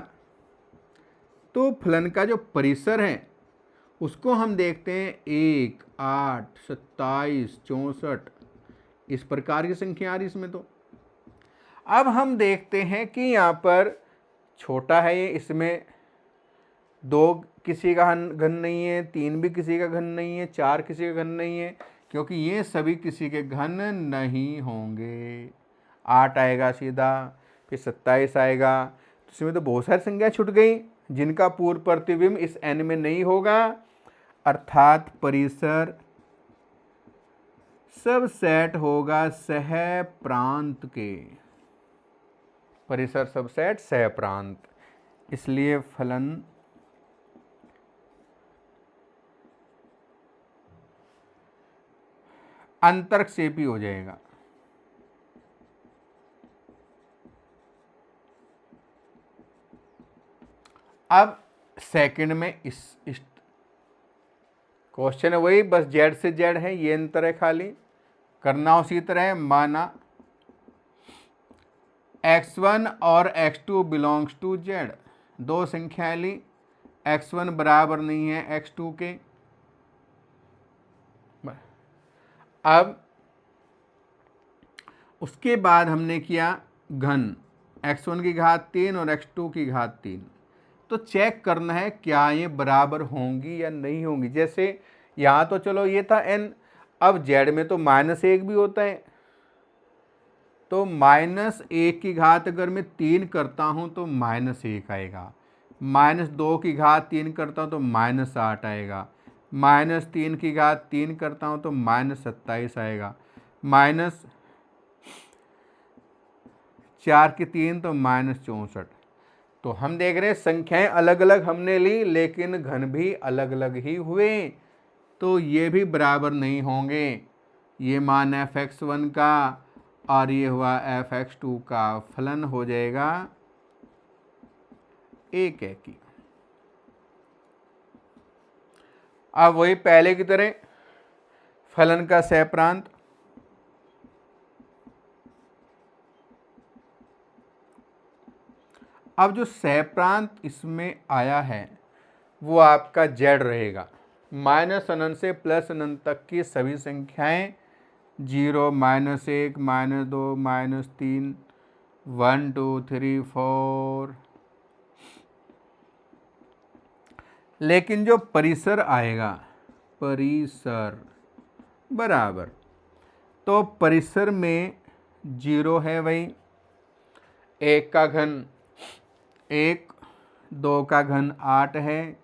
तो फलन का जो परिसर है उसको हम देखते हैं 1 8 27 64, इस प्रकार की संख्या आ रही इसमें। तो अब हम देखते हैं कि यहाँ पर छोटा है ये, इसमें 2 किसी का घन नहीं है, 3 भी किसी का घन नहीं है, 4 किसी का घन नहीं है, क्योंकि ये सभी किसी के घन नहीं होंगे। 8 आएगा सीधा, फिर 27 आएगा, तो इसमें तो बहुत सारी संख्या छूट गई जिनका पूर्व प्रतिबिंब इस n में नहीं होगा, अर्थात परिसर सबसेट होगा सहप्रांत के, परिसर सबसेट सहप्रांत, इसलिए फलन अंतरक्षेपी हो जाएगा। अब सेकंड में इस क्वेश्चन है वही, बस जेड से जेड है, ये अंतर है, खाली करना उसी तरह है। माना x1 और x2 बिलोंग्स टू z, 2 संख्याएं ली, x1 बराबर नहीं है x2 के। अब उसके बाद हमने किया घन, x1 की घात 3 और x2 की घात 3, तो चेक करना है क्या ये बराबर होंगी या नहीं होंगी। जैसे यहाँ तो चलो ये था n, अब z में तो -1 भी होता है, तो -1 की घात अगर मैं 3 करता हूँ तो -1 आएगा, -2 की घात 3 करता हूँ तो -8 आएगा, -3 की घात 3 करता हूँ तो -27 आएगा, -4 की 3 तो -64। तो हम देख रहे हैं संख्याएं अलग अलग हमने ली, लेकिन घन भी अलग अलग ही हुए, तो ये भी बराबर नहीं होंगे। ये मान fx1 का और ये हुआ fx2 का, फलन हो जाएगा एक एकी। अब वही पहले की तरह फलन का सहप्रांत, अब जो सहप्रांत इसमें आया है वो आपका z रहेगा, -अनंत से +अनंत तक की सभी संख्याएं 0 -1 -2 -3 1 2 3 4, लेकिन जो परिसर आएगा, परिसर बराबर, तो परिसर में 0 है वही, 1 का घन 1, 2 का घन 8 है,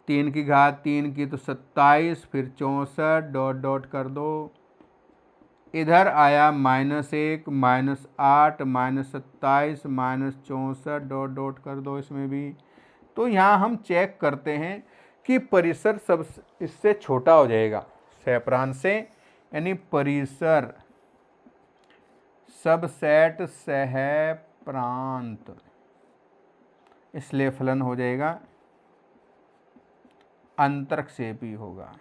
3 की घात 3 की तो 27, फिर 64 डॉट डॉट कर दो, इधर आया -1 -8 -27 -64 डॉट डॉट कर दो इसमें भी। तो यहाँ हम चेक करते हैं कि परिसर सब इससे छोटा हो जाएगा सहप्रांत से, यानी परिसर सबसेट सहप्रांत, इसलिए फलन हो जाएगा अंतरक्षेपी होगा।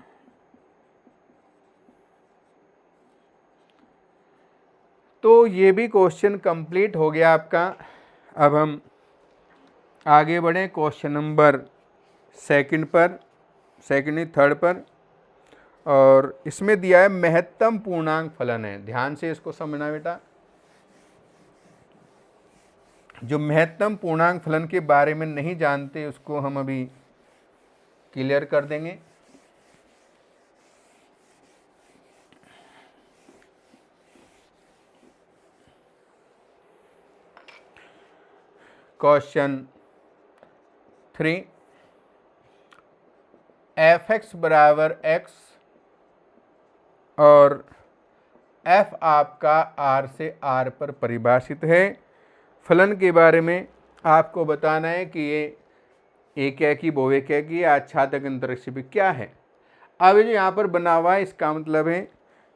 तो ये भी क्वेश्चन कंप्लीट हो गया आपका। अब हम आगे बढ़ें क्वेश्चन नंबर सेकंड पर, सेकंड नहीं थर्ड पर, और इसमें दिया है महत्तम पूर्णांक फलन है। ध्यान से इसको समझना बेटा, जो महत्तम पूर्णांक फलन के बारे में नहीं जानते उसको हम अभी क्लियर कर देंगे। क्वेश्चन 3, एफ एक्स बराबर एक्स और एफ आपका आर से आर पर परिभाषित है। फलन के बारे में आपको बताना है कि ये एक है कि बहुएक है कि आच्छादक अंतरिक्ष भी क्या है। अब जो यहाँ पर बना हुआ है इसका मतलब है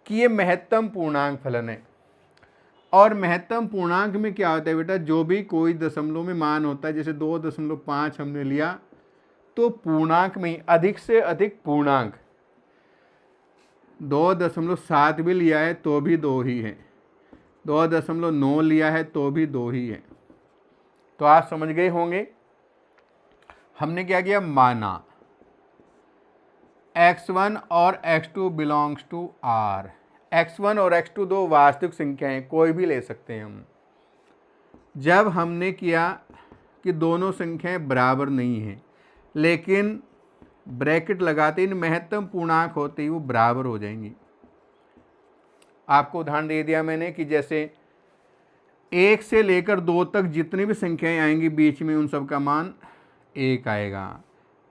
कि ये महत्तम पूर्णांक फलन है। और महत्तम पूर्णांक में क्या होता है बेटा, जो भी कोई दशमलव में मान होता है, जैसे 2.5 हमने लिया तो पूर्णांक में अधिक से अधिक पूर्णांक, 2.7 भी लिया है तो भी 2 ही है, 2.9 लिया है तो भी 2 ही है। तो आप समझ गए होंगे हमने क्या किया, माना x1 और x2 belongs to R। x1 और x2 दो वास्तविक संख्याएं, कोई भी ले सकते हैं हम। जब हमने किया कि दोनों संख्याएं बराबर नहीं हैं, लेकिन ब्रैकेट लगाते इन महत्तम पूर्णांक होते ही वो बराबर हो जाएंगी। आपको उदाहरण दे दिया मैंने कि जैसे 1 से लेकर 2 तक जितनी भी संख्याएं आएंगी बीच में उन सब का मान 1 आएगा।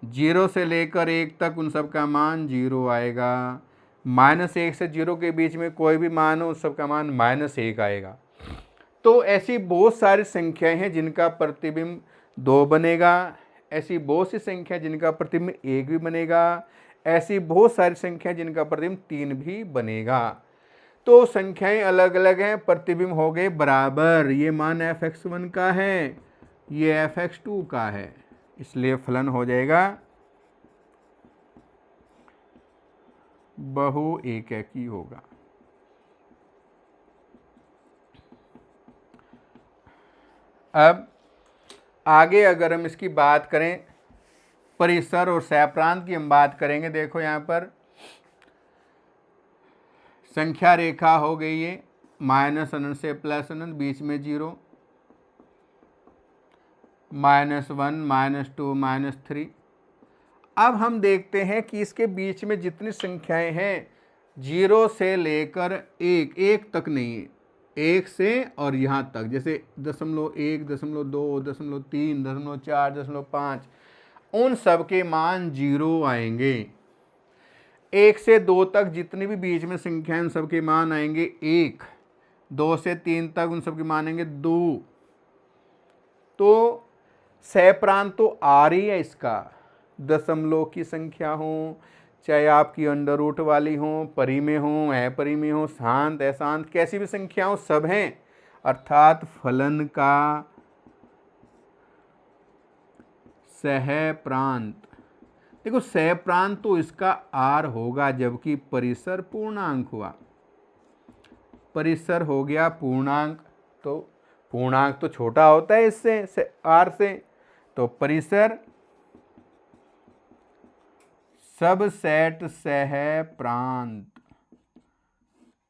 0 से लेकर 1 तक उन सब का मान 0 आएगा। -1 से 0 के बीच में कोई भी मान हो उस सब का मान -1 आएगा। तो ऐसी बहुत सारी संख्याएं हैं जिनका प्रतिबिंब 2 बनेगा, ऐसी बहुत सी संख्या जिनका प्रतिबिंब 1 भी बनेगा, ऐसी बहुत सारी संख्या जिनका प्रतिबिंब 3 भी बनेगा। तो संख्याएं अलग अलग हैं, प्रतिबिंब हो गए बराबर। ये मान f(x1) का है, ये f(x2) का है, इसलिए फलन हो जाएगा बहुएककी होगा। अब आगे अगर हम इसकी बात करें, परिसर और सहप्रांत की हम बात करेंगे। देखो यहाँ पर संख्या रेखा हो गई है -अनंत से +अनंत, बीच में 0, -1, -2, -3। अब हम देखते हैं कि इसके बीच में जितनी संख्याएं हैं 0 से लेकर 1 तक नहीं है, 1 से और यहाँ तक, जैसे 0.1, 0.2, 0.3, 0.4, 0.5, उन सब के मान 0 आएंगे। 1 से 2 तक जितनी भी बीच में संख्याएं उन सब के मान आएंगे 1, 2 से 3 तक उन सब के मान आएंगे 2। तो सहप्रांत तो आ रही है इसका, दशमलव की संख्या हो, चाहे आपकी अंडर रूट वाली हो, परिमेय हो, अपरिमेय हो, शांत अशांत, कैसी भी संख्या हो सब हैं। अर्थात फलन का सहप्रांत, देखो सहप्रांत तो इसका R होगा, जबकि परिसर पूर्णांक हुआ। परिसर हो गया पूर्णांक, तो पूर्णांक तो छोटा होता है इससे R से, तो परिसर सबसेट सहप्रांत,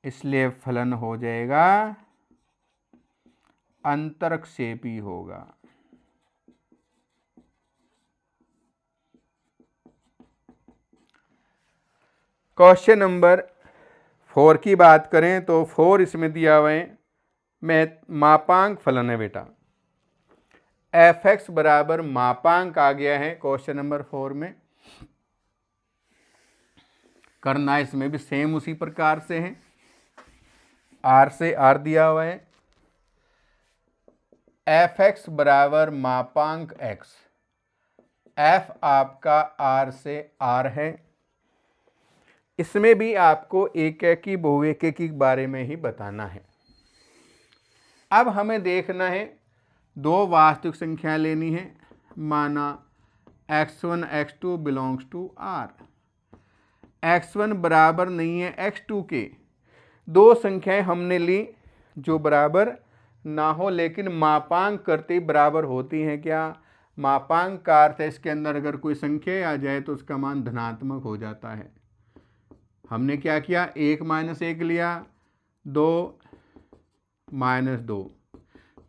इसलिए फलन हो जाएगा अंतरक्षेपी होगा। क्वेश्चन नंबर 4 की बात करें तो 4 इसमें दिया हुआ है मापांक फलन है बेटा। f(x) बराबर मापांक आ गया है क्वेश्चन नंबर 4 में। करना इसमें भी सेम उसी प्रकार से है, R से R दिया हुआ है। f(x) बराबर मापांक x, f आपका R से R है। इसमें भी आपको एकैकी बहुएकी के बारे में ही बताना है। अब हमें देखना है, दो वास्तविक संख्या लेनी है, माना x1 x2 belongs to R। x1 बराबर नहीं है x2 के। दो संख्याएं हमने ली जो बराबर ना हो लेकिन मापांक करते ही बराबर होती हैं। क्या मापांक का अर्थ है इसके अंदर अगर कोई संख्या आ जाए तो उसका मान धनात्मक हो जाता है। हमने क्या किया, 1 - 1 लिया, 2 - 2,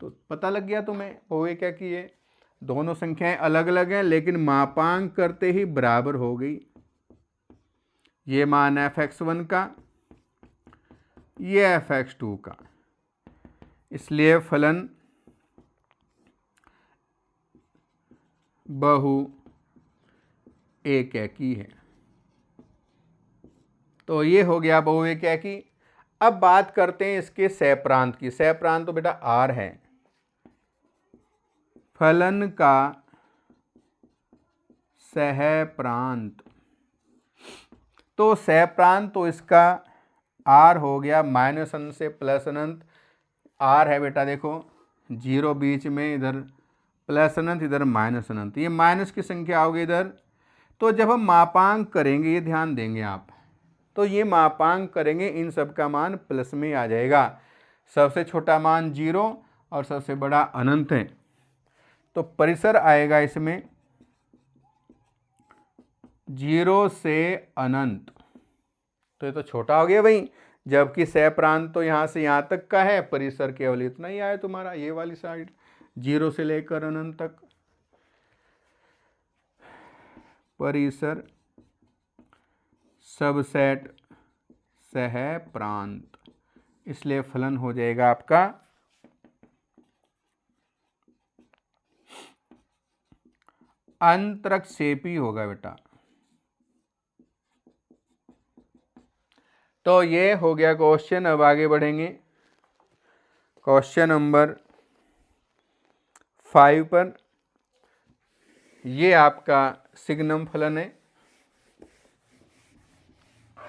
तो पता लग गया तुम्हें बहुएकी क्या की है। दोनों संख्याएं अलग अलग हैं लेकिन मापांक करते ही बराबर हो गई। ये मान fx1 का, ये fx2 का, इसलिए फलन बहु एकैकी है। तो ये हो गया बहु एकैकी। अब बात करते हैं इसके सहप्रांत की। सहप्रांत तो बेटा आर है। फलन का सहप्रांत, तो सहप्रांत तो इसका आर हो गया माइनस अनंत से प्लस अनंत। आर है बेटा देखो 0 बीच में, इधर प्लस अनंत, इधर माइनस अनंत, ये माइनस की संख्या होगी इधर। तो जब हम मापांक करेंगे, ये ध्यान देंगे आप, तो ये मापांक करेंगे इन सब का मान प्लस में आ जाएगा। सबसे छोटा मान 0 और सबसे बड़ा अनंत है, तो परिसर आएगा इसमें 0 से अनंत। तो ये तो छोटा हो गया भाई, जबकि सहप्रांत तो यहाँ से यहाँ तक का है, परिसर केवल इतना ही आया तुम्हारा, ये वाली साइड 0 से लेकर अनंत तक। परिसर सबसेट सहप्रांत, इसलिए फलन हो जाएगा आपका अंतरक्षेपी होगा बेटा। तो ये हो गया क्वेश्चन। अब आगे बढ़ेंगे क्वेश्चन नंबर 5 पर। ये आपका सिग्नम फलन है।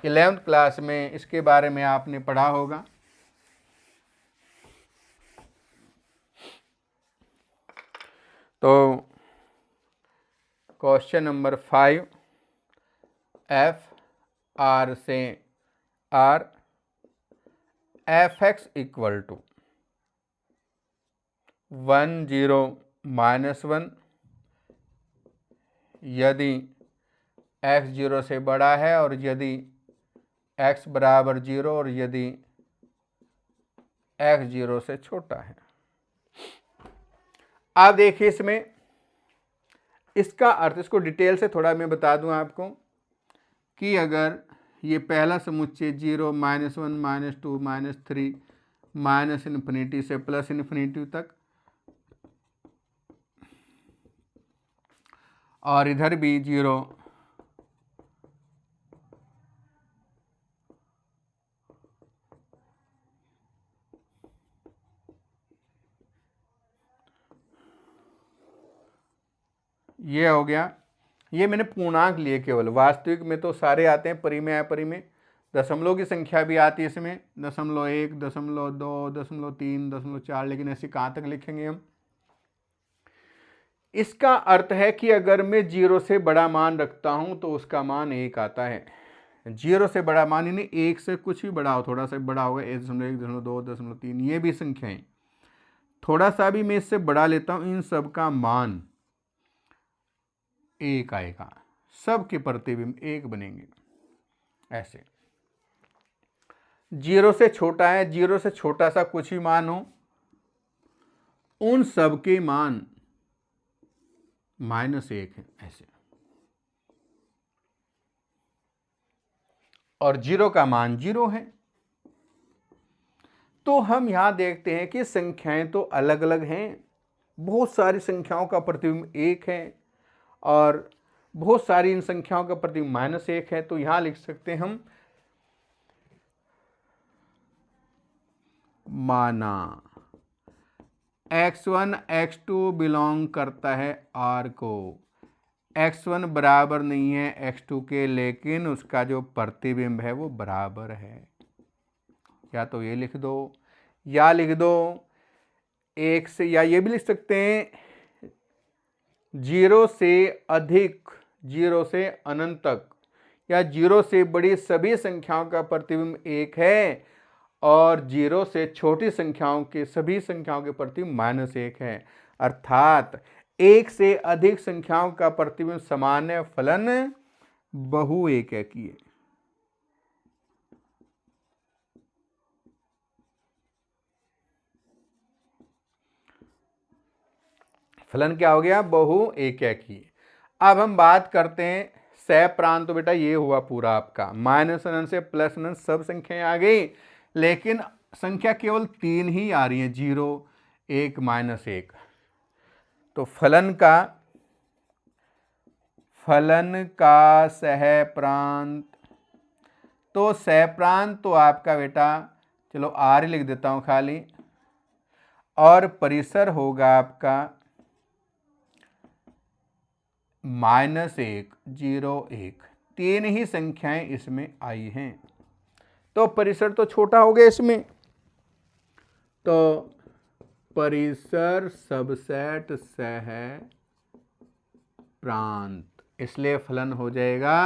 11वीं क्लास में इसके बारे में आपने पढ़ा होगा। तो क्वेश्चन नंबर 5, एफ आर से R f x equal to 1 0 -1 यदि x 0 से बड़ा है और यदि x बराबर 0 और यदि x 0 से छोटा है। आप देखिए इसमें इसका अर्थ, इसको डिटेल से थोड़ा मैं बता दूं आपको कि अगर ये पहला समुच्चय 0 -1 -2 -3 माइनस इन्फिनिटी से प्लस इन्फिनिटी तक, और इधर भी 0 ये हो गया। ये मैंने पूर्णांक लिए केवल, वास्तविक में तो सारे आते हैं, परिमेय अपरिमेय, दशमलव की संख्या भी आती है इसमें, 0.1 0.2 0.3 0.4, लेकिन ऐसे कहाँ तक लिखेंगे हम। इसका अर्थ है कि अगर मैं 0 से बड़ा मान रखता हूं तो उसका मान 1 आता है। 0 से बड़ा मान यानी 1 से कुछ भी बड़ा हो, थोड़ा सा बड़ा होगा 1.1 0.2 0.3, ये भी संख्याएं, थोड़ा सा भी मैं इससे बड़ा लेता हूं, इन सब का मान 1 आएगा, सब के प्रतिबिंब 1 बनेंगे। ऐसे 0 से छोटा है, 0 से छोटा सा कुछ भी मान हो, उन सब के मान -1 है ऐसे, और 0 का मान 0 है। तो हम यहां देखते हैं कि संख्याएं तो अलग अलग हैं, बहुत सारी संख्याओं का प्रतिबिंब 1 है और बहुत सारी इन संख्याओं का प्रतिबिंब -1 है। तो यहां लिख सकते हैं हम, माना x1 x2 बिलोंग करता है R को, x1 बराबर नहीं है x2 के, लेकिन उसका जो प्रतिबिंब है वो बराबर है। या तो ये लिख दो, या लिख दो 1 से, या ये भी लिख सकते हैं 0 से अधिक, 0 से अनंत तक, या 0 से बड़ी सभी संख्याओं का प्रतिबिंब 1 है और 0 से छोटी संख्याओं के सभी संख्याओं के प्रतिबिंब -1 है। अर्थात 1 से अधिक संख्याओं का प्रतिबिंब समान है, फलन बहु एकैकी है। फलन क्या हो गया, बहु एकैकी। अब हम बात करते हैं सहप्रांत। तो बेटा ये हुआ पूरा आपका, माइनस अनंत से प्लस अनंत सब संख्याएं आ गई, लेकिन संख्या केवल 3 ही आ रही है, 0, 1, -1। तो फलन का सहप्रांत, तो सहप्रांत तो आपका बेटा, चलो आर लिख देता हूं खाली, और परिसर होगा आपका -1, 0, 1। 3 ही संख्याएं इसमें आई हैं, तो परिसर तो छोटा हो गया इसमें। तो परिसर सबसेट सह प्रांत, इसलिए फलन हो जाएगा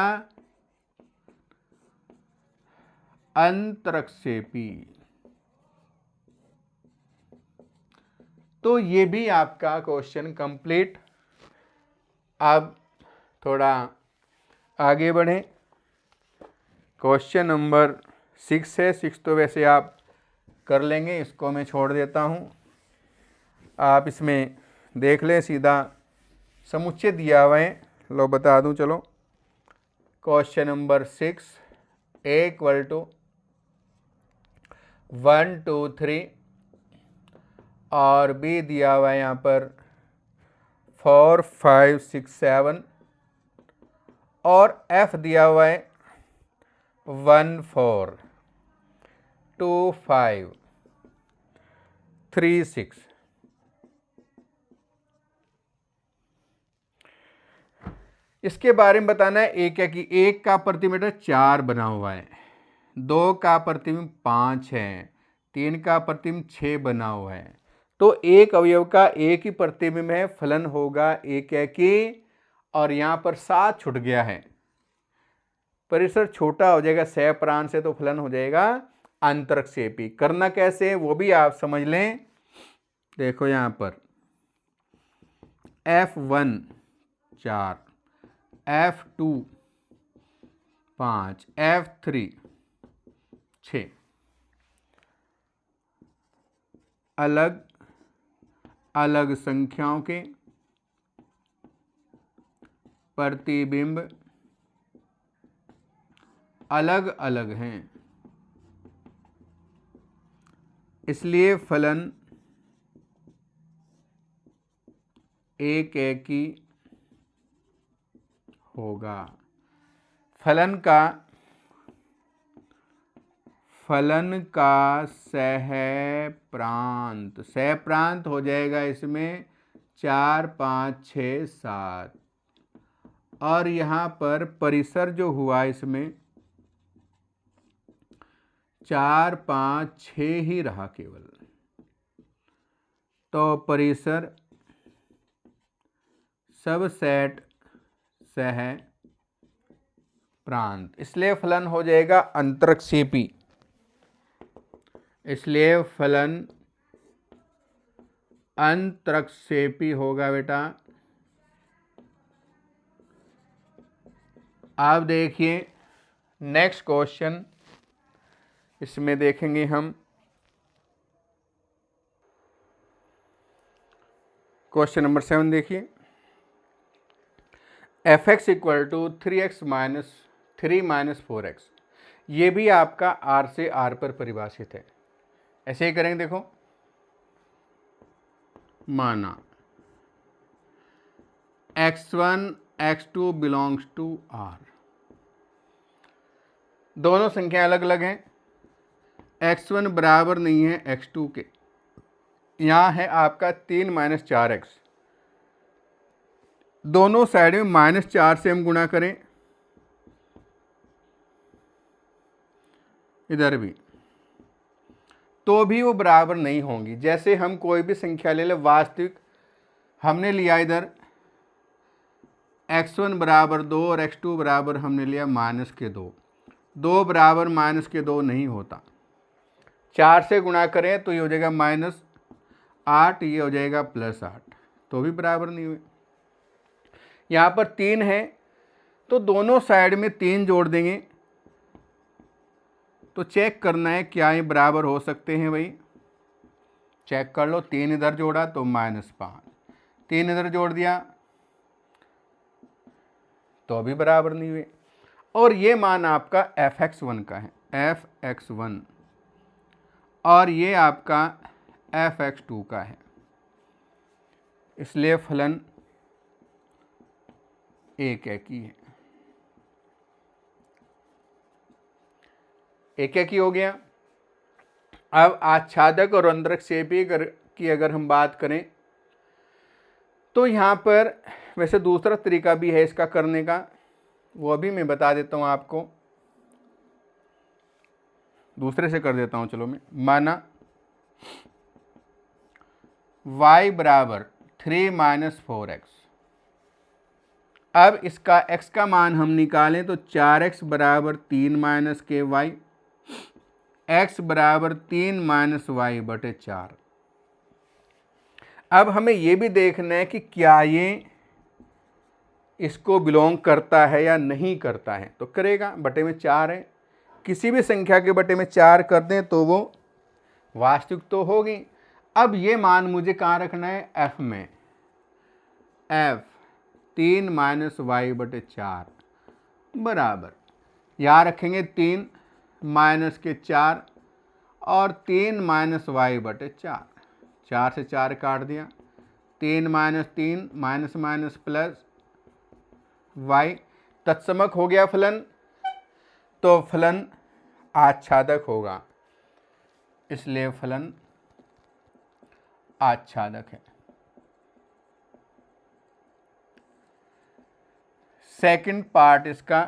अंतरक्षेपी। तो ये भी आपका क्वेश्चन कंप्लीट। अब थोड़ा आगे बढ़ें। क्वेश्चन नंबर 6 है। 6 तो वैसे आप कर लेंगे, इसको मैं छोड़ देता हूँ। आप इसमें देख लें, सीधा समुच्चय दिया हुआ है, लो बता दूं। चलो, क्वेश्चन नंबर 6 A = 1, 2, 3 और B दिया हुआ है यहाँ पर 4, 5, 6, 7 और F दिया हुआ है 1, 4, 2, 5, 3, 6। इसके बारे में बताना है। एक है कि 1 का प्रतिबिंब 4 बना हुआ है, 2 का प्रतिबिंब 5 है, 3 का प्रतिबिंब 6 बना हुआ है। तो एक अवयव का एक ही प्रतिबिंब है, फलन होगा एक है कि, और यहाँ पर 7 छूट गया है, परिसर छोटा हो जाएगा सहप्रांत से, तो फलन हो जाएगा अंतरक्षेपी। करना कैसे है वो भी आप समझ लें। देखो यहाँ पर F1 4, F2 5, F3 6, अलग अलग संख्याओं के प्रतिबिंब अलग अलग हैं, इसलिए फलन एकैकी होगा। फलन का सहप्रांत हो जाएगा इसमें 4, 5, 6, 7, और यहाँ पर परिसर जो हुआ इसमें 4, 5, 6 ही रहा केवल। तो परिसर सबसेट सह प्रांत, इसलिए फलन हो जाएगा अंतरक्षेपी। इसलिए फलन अंतरक्षेपी होगा बेटा। आप देखिए नेक्स्ट क्वेश्चन, इसमें देखेंगे हम क्वेश्चन नंबर 7। देखिए fx = 3x - 3 - 4x। ये भी आपका r से r पर परिभाषित है। ऐसे ही करेंगे। देखो, माना x1 x2 belongs to r, दोनों संख्या अलग अलग हैं। x1 बराबर नहीं है x2 के, यहाँ है आपका 3 - 4x। दोनों साइड में -4 से हम गुणा करें, इधर भी, तो भी वो बराबर नहीं होंगी। जैसे हम कोई भी संख्या ले लें, वास्तविक हमने लिया इधर x1 = 2 और x2 बराबर हमने लिया -2, 2 बराबर -2 नहीं होता। 4 से गुणा करें तो ये हो जाएगा -8, ये हो जाएगा +8, तो भी बराबर नहीं हुए। यहाँ पर 3 है तो दोनों साइड में 3 जोड़ देंगे, तो चेक करना है क्या ये बराबर हो सकते हैं भाई। चेक कर लो, 3 इधर जोड़ा तो -5, 3 इधर जोड़ दिया तो भी बराबर नहीं हुए। और ये मान आपका fx1 का है, fx1, और ये आपका fx2 का है, इसलिए फलन एक ही है, एक ही हो गया। अब आच्छादक और अंतरक्षेपी की अगर हम बात करें तो यहाँ पर वैसे दूसरा तरीका भी है इसका करने का, वो अभी मैं बता देता हूँ आपको, दूसरे से कर देता हूँ। चलो मैं, माना y बराबर 3 - 4x। अब इसका x का मान हम निकालें तो 4x बराबर 3 - ky, x बराबर 3 - y/4। अब हमें ये भी देखना है कि क्या ये इसको बिलोंग करता है या नहीं करता है। तो करेगा, बटे में 4 है, किसी भी संख्या के बटे में 4 कर दें तो वो वास्तविक तो होगी। अब ये मान मुझे कहाँ रखना है, f में, f 3 - y/4 बराबर, यहाँ रखेंगे 3 माइनस के 4 और 3 - y/4, 4 से 4 काट दिया, 3 - 3 माइनस माइनस प्लस y, तत्समक हो गया फलन, तो फलन आच्छादक होगा, इसलिए फलन आच्छादक है। सेकंड पार्ट इसका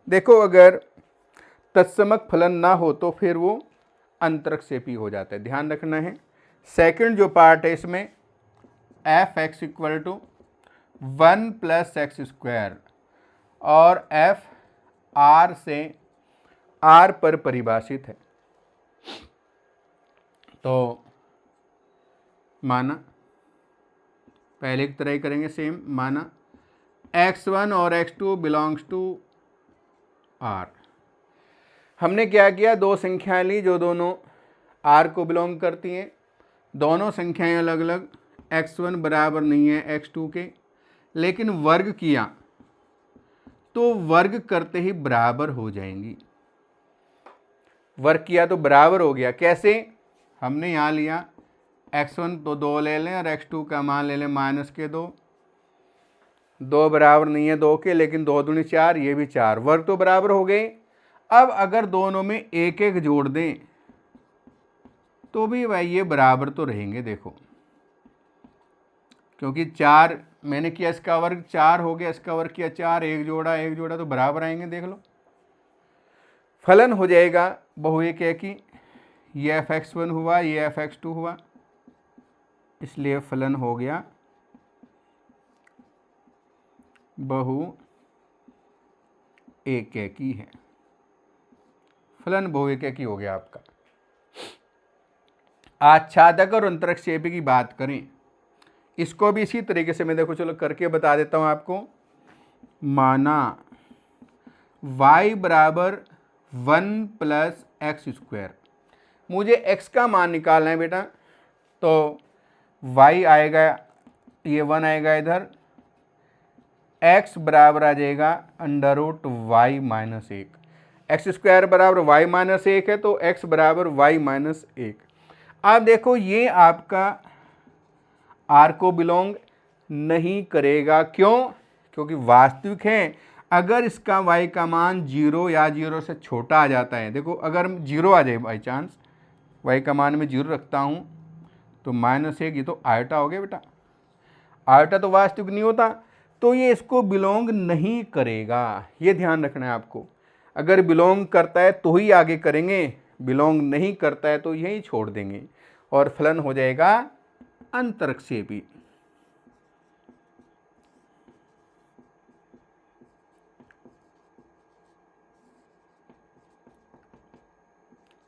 देखो, अगर तत्समक फलन ना हो तो फिर वो अंतरक्षेपी हो जाता है, ध्यान रखना है। सेकंड जो पार्ट है इसमें f(x = 1 + x²) और f r से r पर परिभाषित है। तो माना पहले की तरह ही करेंगे सेम, माना x1 और x2 बिलोंग्स टू r। हमने क्या किया, दो संख्याएं ली जो दोनों r को बिलोंग करती हैं, दोनों संख्याएं अलग अलग, x1 बराबर नहीं है x2 के, लेकिन वर्ग किया तो वर्ग करते ही बराबर हो जाएंगी। वर्ग किया तो बराबर हो गया, कैसे, हमने यहाँ लिया x1 तो 2 ले लें और x2 का मान ले लें -2, 2 बराबर नहीं है 2 के, लेकिन 2 दूनी 4, ये भी 4, वर्ग तो बराबर हो गए। अब अगर दोनों में एक एक जोड़ दें तो भी भाई ये बराबर तो रहेंगे, देखो, क्योंकि 4 मैंने किया इसका वर्ग 4 हो गया, इसका वर्ग किया 4, एक जोड़ा तो बराबर आएंगे, देख लो। फलन हो जाएगा बहु एक की, ये fx1 हुआ, ये fx2 हुआ, इसलिए फलन हो गया बहु एक की है, फलन बहु एक की हो गया आपका। आच्छादक और अंतरक्षेपी की बात करें, इसको भी इसी तरीके से मैं देखो चलो करके बता देता हूं आपको। माना y बराबर 1 + x², मुझे x का मान निकालना है बेटा, तो y आएगा, ये 1 आएगा इधर, x बराबर आ जाएगा √y-1, x² बराबर y-1 है तो x बराबर y-1। अब देखो ये आपका r को बिलोंग नहीं करेगा, क्यों, क्योंकि वास्तविक है। अगर इसका y का मान 0 या 0 से छोटा आ जाता है, देखो अगर 0 आ जाए बाई चांस, y का मान मैं 0 रखता हूँ तो -1, ये तो आयटा हो गया बेटा, आयटा तो वास्तविक नहीं होता, तो ये इसको बिलोंग नहीं करेगा, ये ध्यान रखना है आपको। अगर बिलोंग करता है तो ही आगे करेंगे, बिलोंग नहीं करता है तो यही छोड़ देंगे, और फलन हो जाएगा अंतरक्षेपी।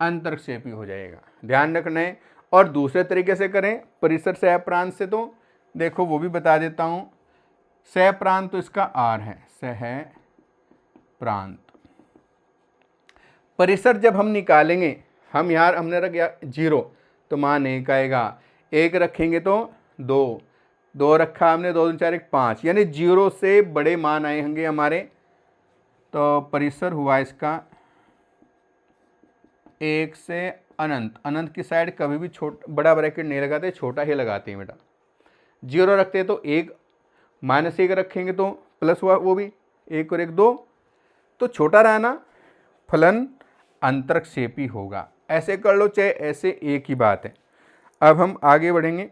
अंतरक्षेपी हो जाएगा, ध्यान रखना है। और दूसरे तरीके से करें परिसर सह प्रांत से, तो देखो वो भी बता देता हूं। सह प्रांत तो इसका r है, सह प्रांत। परिसर जब हम निकालेंगे, हम यार हमने रख 0 तो मान 1 आएगा, 1 रखेंगे तो 2, 2 रखा हमने, 2 दूनी 4 1 5, यानी 0 से बड़े मान आए होंगे हमारे। तो परिसर हुआ इसका 1 से अनंत। अनंत की साइड कभी भी बड़ा ब्रैकेट नहीं लगाते, छोटा ही लगाते हैं बेटा। 0 रखते हैं तो 1 -1 रखेंगे तो प्लस हुआ, वो भी 1 और 1 2, तो छोटा रहना, फलन अंतरक्षेपी होगा। ऐसे कर लो चाहे ऐसे, एक ही बात है। अब हम आगे बढ़ेंगे।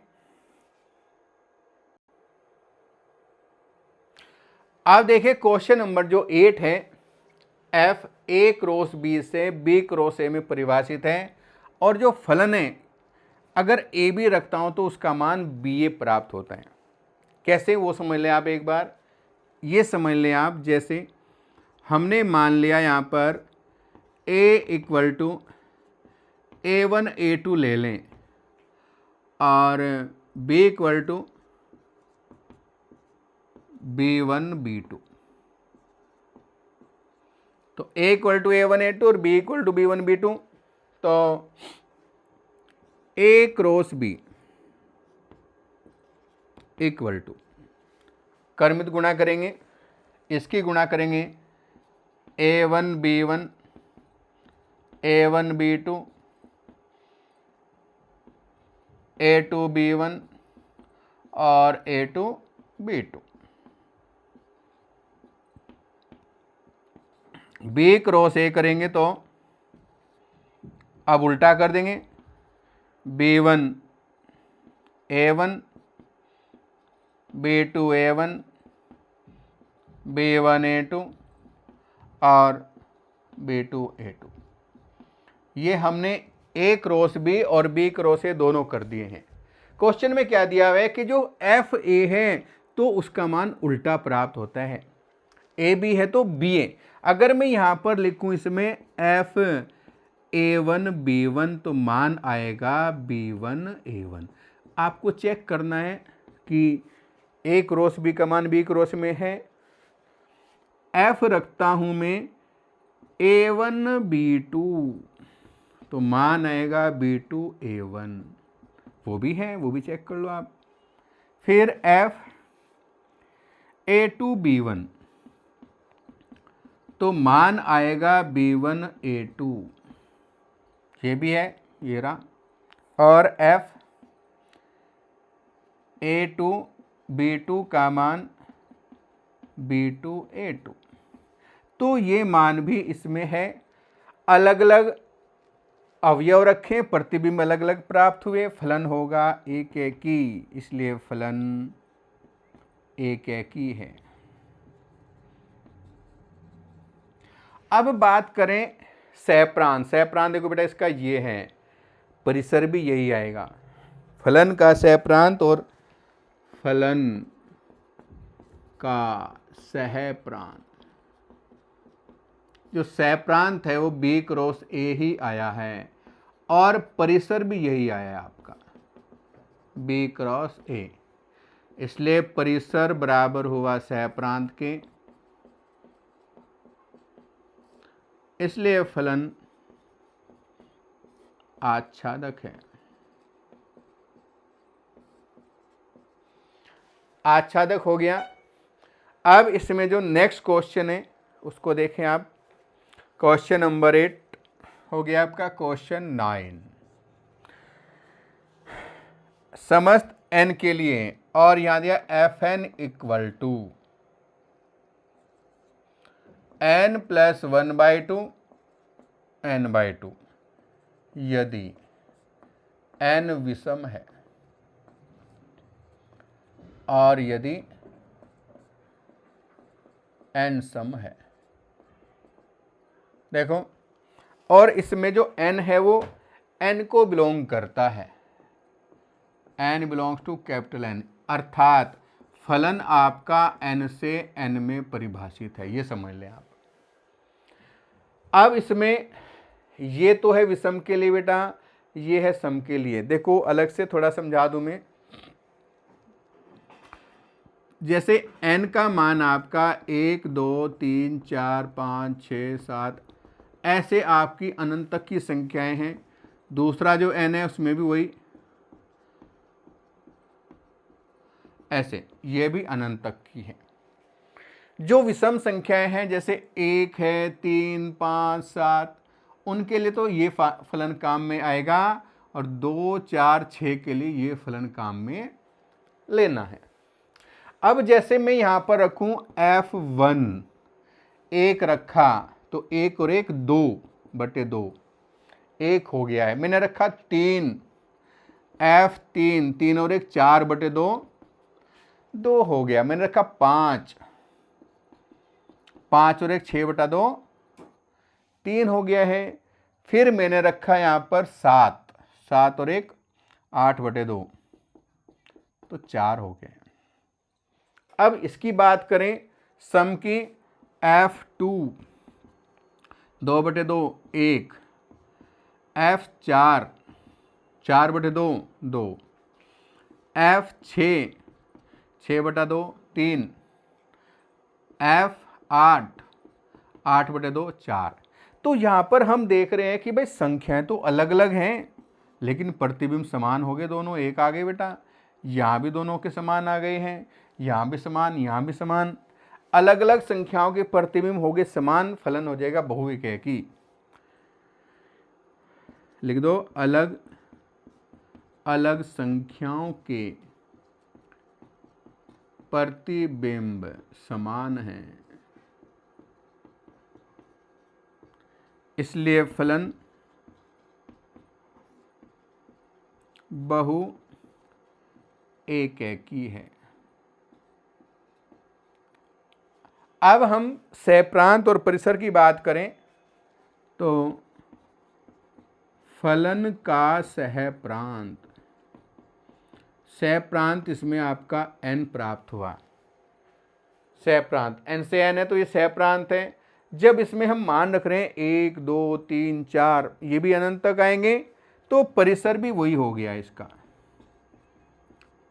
अब देखिए क्वेश्चन नंबर जो 8 है, एफ ए क्रॉस बी से बी क्रॉस ए में परिभाषित है, और जो फलन है अगर ए बी रखता हूं तो उसका मान बी ए प्राप्त होता है। कैसे वो समझ लें आप एक बार, ये समझ लें आप, जैसे हमने मान लिया यहाँ पर ए इक्वल टू A1 A2 ले लें और B equal to B1 B2, तो A equal to A1 A2 और B equal to B1 B2, तो A cross B equal to, क्रमित गुणा करेंगे, इसकी गुणा करेंगे A1 B1 A1 B2 A2 B1 और A2 B2। B cross A करेंगे तो अब उल्टा कर देंगे, B1 A1 B2 A1 B1 A2 और B2 A2। ये हमने A क्रॉस B और B क्रॉस A दोनों कर दिए हैं। क्वेश्चन में क्या दिया हुआ है कि जो एफ ए है तो उसका मान उल्टा प्राप्त होता है, ए बी है तो बी ए। अगर मैं यहाँ पर लिखूँ इसमें एफ A1 B1 तो मान आएगा B1 A1। आपको चेक करना है कि A क्रॉस B का मान B क्रॉस में है। एफ रखता हूँ मैं A1 B2 तो मान आएगा B2 A1, वो भी है, वो भी चेक कर लो आप। फिर एफ A2 B1 तो मान आएगा B1 A2, ये भी है, ये रहा। और एफ A2 B2 का मान B2 A2, तो ये मान भी इसमें है। अलग अलग अवयव रखें, प्रतिबिंब अलग अलग प्राप्त हुए, फलन होगा एक एक ही, इसलिए फलन एक एक ही है। अब बात करें सहप्रांत। सहप्रांत देखो बेटा इसका ये है, परिसर भी यही आएगा, फलन का सहप्रांत और फलन का सहप्रांत। जो सहप्रांत है वो B क्रॉस A ही आया है और परिसर भी यही आया है आपका B क्रॉस A, इसलिए परिसर बराबर हुआ सहप्रांत के, इसलिए फलन आच्छादक है। आच्छादक हो गया। अब इसमें जो नेक्स्ट क्वेश्चन है उसको देखें आप। क्वेश्चन नंबर 8 हो गया आपका। क्वेश्चन 9 समस्त n के लिए, और यहां दिया Fn equal to n + 1/2 n/2 यदि n विषम है और यदि n सम है। देखो, और इसमें जो n है वो n को बिलोंग करता है, n belongs to capital N, अर्थात फलन आपका n से n में परिभाषित है, ये समझ लें आप। अब इसमें ये तो है विषम के लिए बेटा, ये है सम के लिए। देखो अलग से थोड़ा समझा दूं मैं। जैसे n का मान आपका 1 2 3 4 5 6 7 ऐसे आपकी अनंत तक की संख्याएं हैं। दूसरा जो n है उसमें भी वही ऐसे, ये भी अनंत तक की है। जो विषम संख्याएं हैं जैसे 1 है, 3, 5, 7, उनके लिए तो ये फलन काम में आएगा, और 2, 4, 6 के लिए ये फलन काम में लेना है। अब जैसे मैं यहां पर रखूं F1, 1 रखा तो 1 और 1 2/2, 1 हो गया है। मैंने रखा 3, F3, 3 और 1 4/2, 2 हो गया। मैंने रखा 5, 5 और 1 6/2, 3 हो गया है। फिर मैंने रखा यहां पर 7, 7 और 1 8/2, तो 4 हो गए। अब इसकी बात करें सम की, F2 2/2 1, F4 4/2 2, F6 6/2 3, F8 8/2 4। तो यहां पर हम देख रहे हैं कि भाई संख्याएं तो अलग अलग हैं, लेकिन प्रतिबिंब समान हो गए दोनों। एक आ गए बेटा, यहाँ भी दोनों के समान आ गए हैं, यहाँ भी समान, यहाँ भी समान। अलग अलग संख्याओं के प्रतिबिंब हो गए समान, फलन हो जाएगा बहुविकयकी। लिख दो, अलग अलग संख्याओं के प्रतिबिंब समान हैं, इसलिए फलन बहुएककी है। अब हम सहप्रांत और परिसर की बात करें तो फलन का सहप्रांत, सहप्रांत इसमें आपका n प्राप्त हुआ। सहप्रांत n से n है तो ये सहप्रांत है। जब इसमें हम मान रख रहे हैं 1 2 3 4, ये भी अनंत तक आएंगे, तो परिसर भी वही हो गया। इसका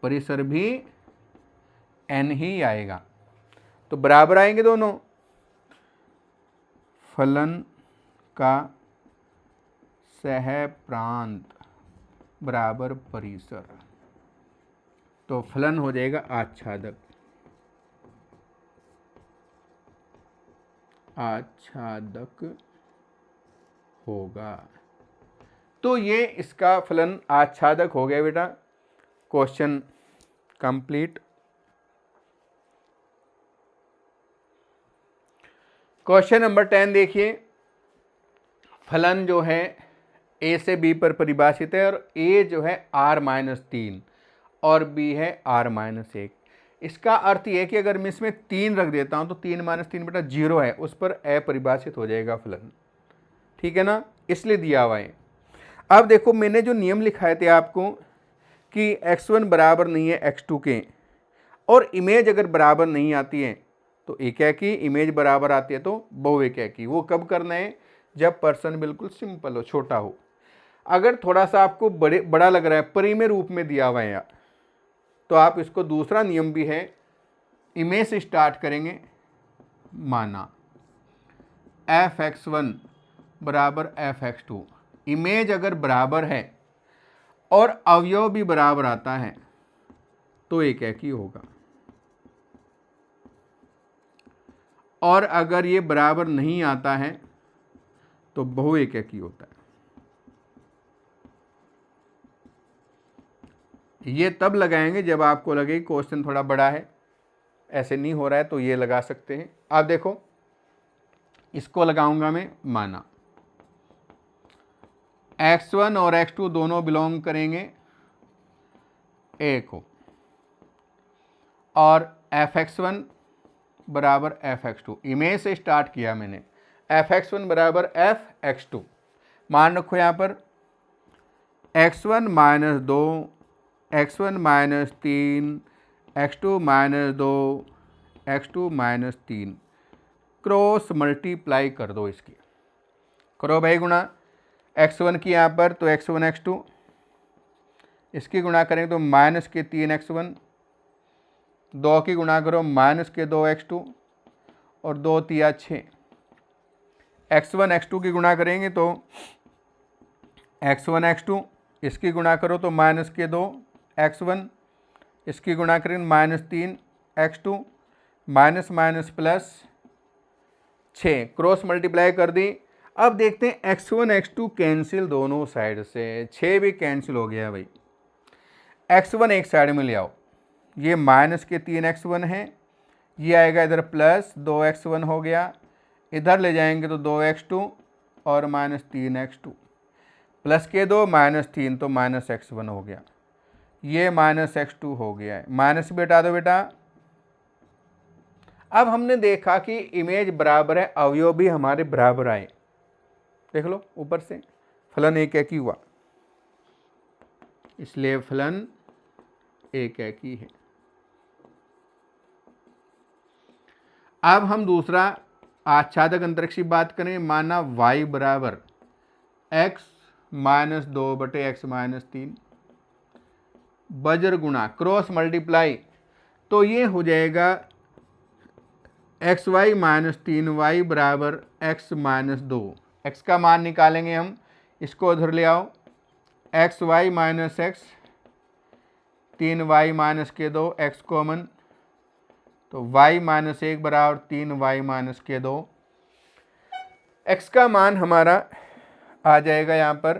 परिसर भी n ही आएगा, तो बराबर आएंगे दोनों। फलन का सहप्रांत बराबर परिसर, तो फलन हो जाएगा आच्छादक। आच्छादक होगा, तो ये इसका फलन आच्छादक हो गया बेटा। Question complete. क्वेश्चन नंबर 10 देखिए। फलन जो है a से b पर परिभाषित है, और a जो है r-3 और b है r-1। इसका अर्थ यह है कि अगर मैं इसमें 3 रख देता हूं तो 3 - 3 बेटा 0 है, उस पर अपरिभाषित हो जाएगा फलन। ठीक है ना, इसलिए दिया हुआ है। अब देखो, मैंने जो नियम लिखाए थे आपको कि x1 बराबर नहीं है x2 के, और इमेज अगर बराबर नहीं आती है तो एकैकी, इमेज बराबर आती है तो बहुएकैकी। वो कब करना है? जब पर्सन बिल्कुल सिंपल हो, छोटा हो। अगर थोड़ा सा आपको बड़ा लग रहा है, परिमेय रूप में दिया हुआ है यार, तो आप इसको, दूसरा नियम भी है, इमेज से स्टार्ट करेंगे। माना f(x1) बराबर f(x2), इमेज अगर बराबर है और अवयव भी बराबर आता है तो एकैकी होगा, और अगर ये बराबर नहीं आता है तो बहुएककी होता है। ये तब लगाएंगे जब आपको लगे क्वेश्चन थोड़ा बड़ा है, ऐसे नहीं हो रहा है तो ये लगा सकते हैं। आप देखो, इसको लगाऊंगा मैं। माना x1 और x2 दोनों बिलोंग करेंगे a को, और f(x1) बराबर f(x2), इमेज से स्टार्ट किया मैंने। f(x1) बराबर f(x2), मान रखो यहाँ पर x1 - 2, x1 - 3, x2 - 2, x2 - 3, cross multiply कर दो। इसकी करो भाई गुणा, x1 की यहाँ पर तो x1 x2, इसकी गुणा करेंगे तो -3 x1, 2 की गुणा करो -2 x2, और 2 तिया 6। x1 x2 की गुणा करेंगे तो x1 x2, इसकी गुणा करो तो -2 x1, इसकी गुणा करेंगे -3x2 minus minus plus 6 cross multiply कर दी। अब देखते हैं x1 x2 कैंसिल दोनों साइड से, 6 भी कैंसिल हो गया भाई। x1 एक साइड में ले आओ, ये माइनस के 3x1 है, ये आएगा इधर प्लस 2x1 हो गया, इधर ले जाएंगे तो 2x2 और -3x2 प्लस के 2 -3 तो -x1 हो गया, ये -x2 हो गया है, माइनस भी हटा दो बेटा। अब हमने देखा कि इमेज बराबर है, अवयव भी हमारे बराबर आए, देख लो ऊपर से फलन एक एक ही हुआ, इसलिए फलन एक एक ही है। अब हम दूसरा आच्छादक अंतरिक्ष की बात करें, माना y बराबर x माइनस 2/x-3 बज्र गुणा क्रॉस मल्टीप्लाई, तो ये हो जाएगा xy माइनस 3y बराबर x माइनस 2। x का मान निकालेंगे हम, इसको उधर ले आओ, xy minus x 3y minus के 2 x कॉमन, तो y माइनस 1 बराबर 3y माइनस के 2। x का मान हमारा आ जाएगा यहाँ पर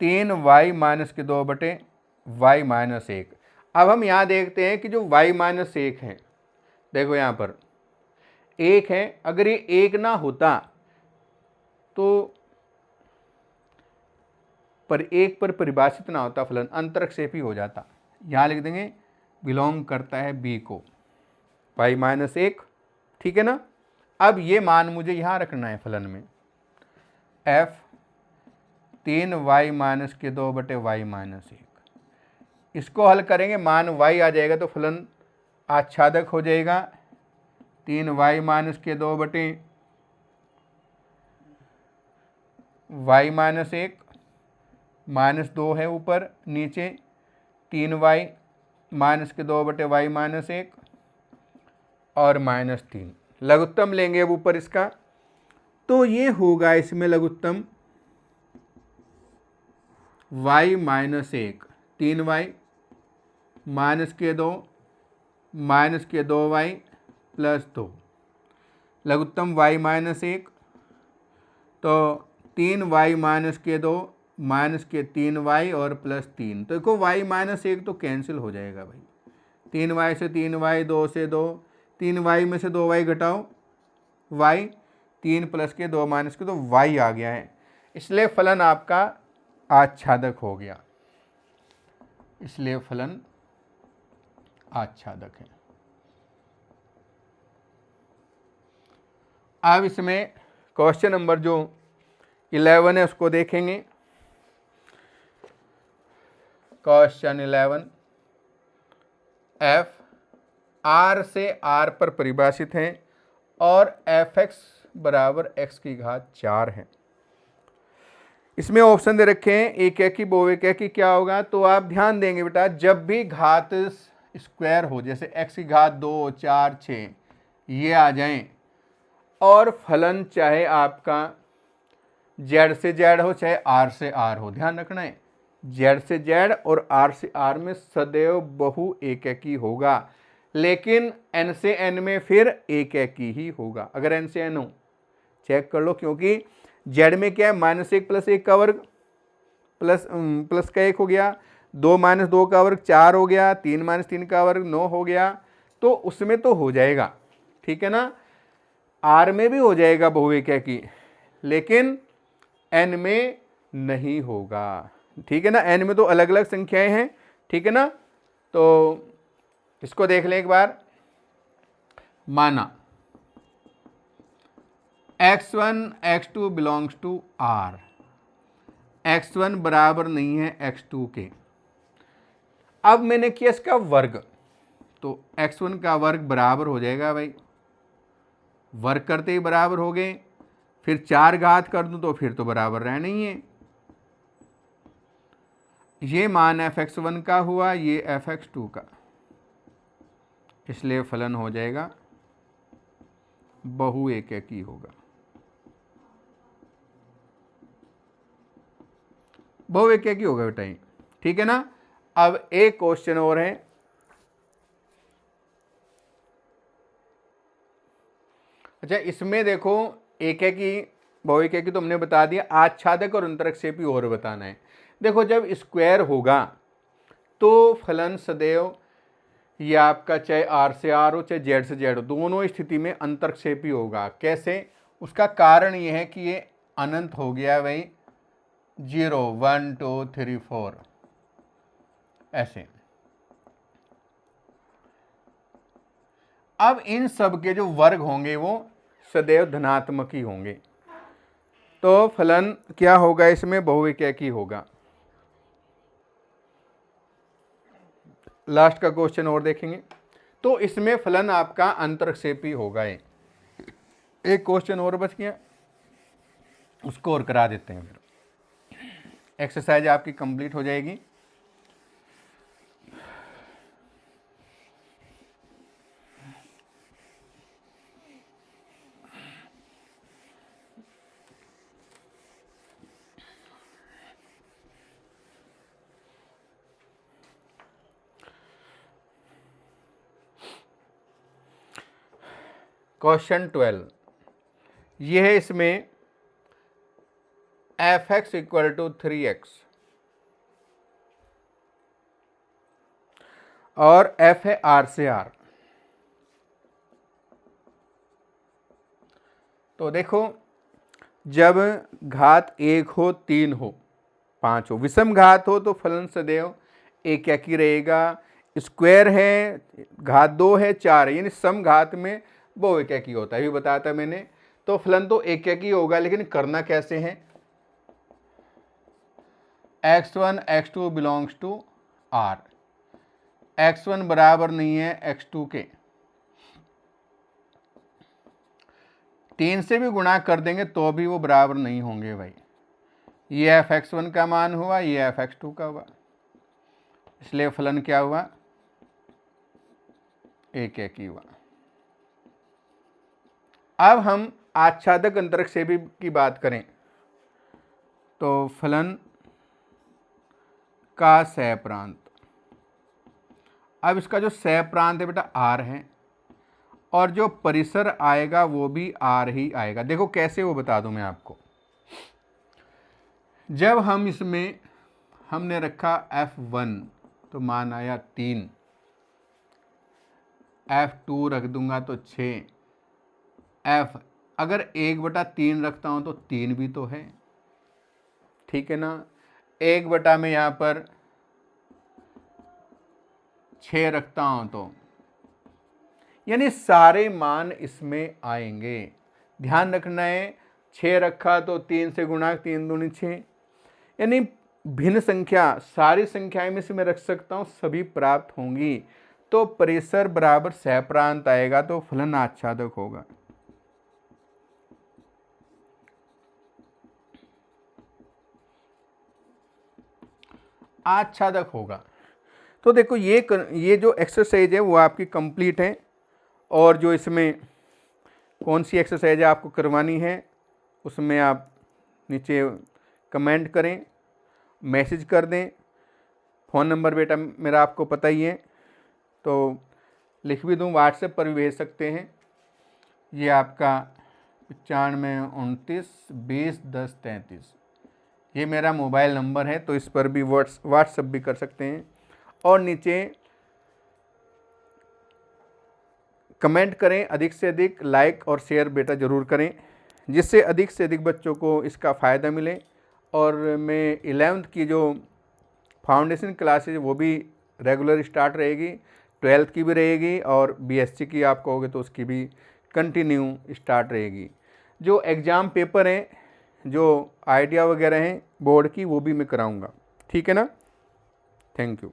3y माइनस के 2/y माइनस 1। अब हम यहाँ देखते हैं कि जो y माइनस 1 है, देखो यहाँ पर 1 है, अगर ये 1 ना होता तो पर 1 पर परिभाषित ना होता फलन, अंतरक्षेपी हो जाता। यहाँ लिख देंगे बिलोंग करता है b को, y माइनस 1, ठीक है ना। अब ये मान मुझे यहाँ रखना है फलन में, f 3y माइनस के 2/y माइनस 1, इसको हल करेंगे, मान y आ जाएगा तो फलन आच्छादक हो जाएगा, 3y माइनस के 2/y माइनस 1, -2 है ऊपर, नीचे 3y माइनस के 2/y माइनस 1 और -3, लघुत्तम लेंगे अब ऊपर इसका, तो ये होगा इसमें लघुत्तम y माइनस 1 3y माइनस के 2 माइनस के 2y प्लस 2, लघुत्तम y माइनस 1, तो 3y माइनस के 2 माइनस के 3y और प्लस 3, तो देखो y माइनस 1 तो कैंसिल हो जाएगा भाई, 3y से 3y, 2 से 2, 3y में से 2y घटाओ y, 3 प्लस के 2 माइनस के 2 y आ गया है, इसलिए फलन आपका आच्छादक हो गया, इसलिए फलन आच्छादक है। अब इसमें क्वेश्चन नंबर जो 11 है उसको देखेंगे। क्वेश्चन 11, f r से r पर परिभाषित है और fx बराबर x की घात 4 है। इसमें ऑप्शन दे रखे हैं एक एकी बहुएक एकी, क्या होगा, तो आप ध्यान देंगे बेटा, जब भी घात स्क्वायर हो, जैसे x की घात 2 4 6 ये आ जाएं, और फलन चाहे आपका z से z हो चाहे r से r हो, ध्यान रखना है z से z और r से r में सदैव बहु एक एकी होगा, लेकिन n से n में फिर एक एकी ही होगा। अगर n से n हो चेक कर लो, क्योंकि z में क्या है, -1 + 1 का वर्ग प्लस का 1 हो गया, 2 - 2 का वर्ग 4 हो गया, 3 - 3 का वर्ग 9 हो गया, तो उसमें तो हो जाएगा, ठीक है ना। r में भी हो जाएगा बहुएक एकी, लेकिन n में नहीं होगा, ठीक है ना। n में तो अलग अलग संख्याएं हैं, ठीक है ना। तो इसको देख लें एक बार, माना x1 x2 belongs to r, x1 बराबर नहीं है x2 के। अब मैंने किया इसका वर्ग, तो x1 का वर्ग बराबर हो जाएगा भाई, वर्ग करते ही बराबर हो गए, फिर 4 घात कर दूं तो फिर तो बराबर रहना ही है। ये मान fx1 का हुआ, ये fx2 का, इसलिए फलन हो जाएगा बहु एक एकी होगा, बहु एक एकी होगा बेटा, ठीक है ना। अब एक क्वेश्चन और है, अच्छा इसमें देखो एक है कि बहुविक है कि तो हमने बता दिया, आच्छादक और अंतरक्षेपी और बताना है। देखो जब स्क्वायर होगा तो फलन सदैव ये आपका चाहे आर से आर हो चाहे जेड से जेड हो, दोनों स्थिति में अंतरक्षेपी होगा। कैसे? उसका कारण ये है कि ये अनंत हो गया भाई, 0 1 2 3 4 ऐसे। अब इन सब के जो वर्ग होंगे वो सदैव धनात्मक ही होंगे, तो फलन क्या होगा इसमें? बहुविकैकी होगा। लास्ट का क्वेश्चन और देखेंगे, तो इसमें फलन आपका अंतरक्षेपी होगा। एक क्वेश्चन और बच गया, उसको और करा देते हैं, फिर एक्सरसाइज आपकी कंप्लीट हो जाएगी। क्वेश्चन 12 ये है, इसमें F x equal to 3x और f है r से r। तो देखो जब घात 1 हो, 3 हो, 5 हो, विषम घात हो तो फलन सदैव एकैकी रहेगा। स्क्वायर है, घात 2 है, 4 है, यानी सम घात में बहुविकैकी होता है, ये बताया था मैंने। तो फलन तो एकैकी होगा, लेकिन करना कैसे है? x1 x2 belongs to r, x1 बराबर नहीं है x2 के, 3 से भी गुणा कर देंगे तो भी वो बराबर नहीं होंगे भाई। ये f(x1) का मान हुआ, ये f(x2) का हुआ, इसलिए फलन क्या हुआ? एकैकी हुआ। अब हम आच्छादक अंतरक्षेपी की बात करें तो फलन का सह प्रांत, अब इसका जो सह प्रांत है बेटा r है, और जो परिसर आएगा वो भी r ही आएगा। देखो कैसे, वो बता दूं मैं आपको। जब हम इसमें हमने रखा f1 तो मान आया 3, f2 रख दूंगा तो 6, f अगर 1/3 रखता हूं तो 3 भी तो है, ठीक है ना। 1 में यहां पर 6 रखता हूं तो यानी सारे मान इसमें आएंगे। ध्यान रखना है, 6 रखा तो 3 से गुणा, 3 दूनी 6, यानी भिन्न संख्या सारी संख्याएं में से मैं रख सकता हूं, सभी प्राप्त होंगी। तो परिसर बराबर सह प्रांत आएगा, तो फलन आच्छादक होगा। आच्छादक होगा। तो देखो ये जो एक्सरसाइज है वो आपकी कंप्लीट है, और जो इसमें कौन सी एक्सरसाइज आपको करवानी है उसमें आप नीचे कमेंट करें, मैसेज कर दें। फ़ोन नंबर बेटा मेरा आपको पता ही है, तो लिख भी दूँ, व्हाट्सएप पर भी भेज सकते हैं। ये आपका 95 29 20 10 33 ये मेरा मोबाइल नंबर है, तो इस पर भी व्हाट्सएप भी कर सकते हैं। और नीचे कमेंट करें, अधिक से अधिक लाइक और शेयर बेटा ज़रूर करें, जिससे अधिक से अधिक बच्चों को इसका फ़ायदा मिले। और मैं 11th की जो फाउंडेशन क्लासेज वो भी रेगुलर स्टार्ट रहेगी, 12th की भी रहेगी, और BSc की आप कहोगे तो उसकी भी कंटिन्यू स्टार्ट रहेगी। जो एग्ज़ाम पेपर हैं, जो आइडिया वगैरह हैं बोर्ड की, वो भी मैं कराऊंगा, ठीक है ना। Thank you.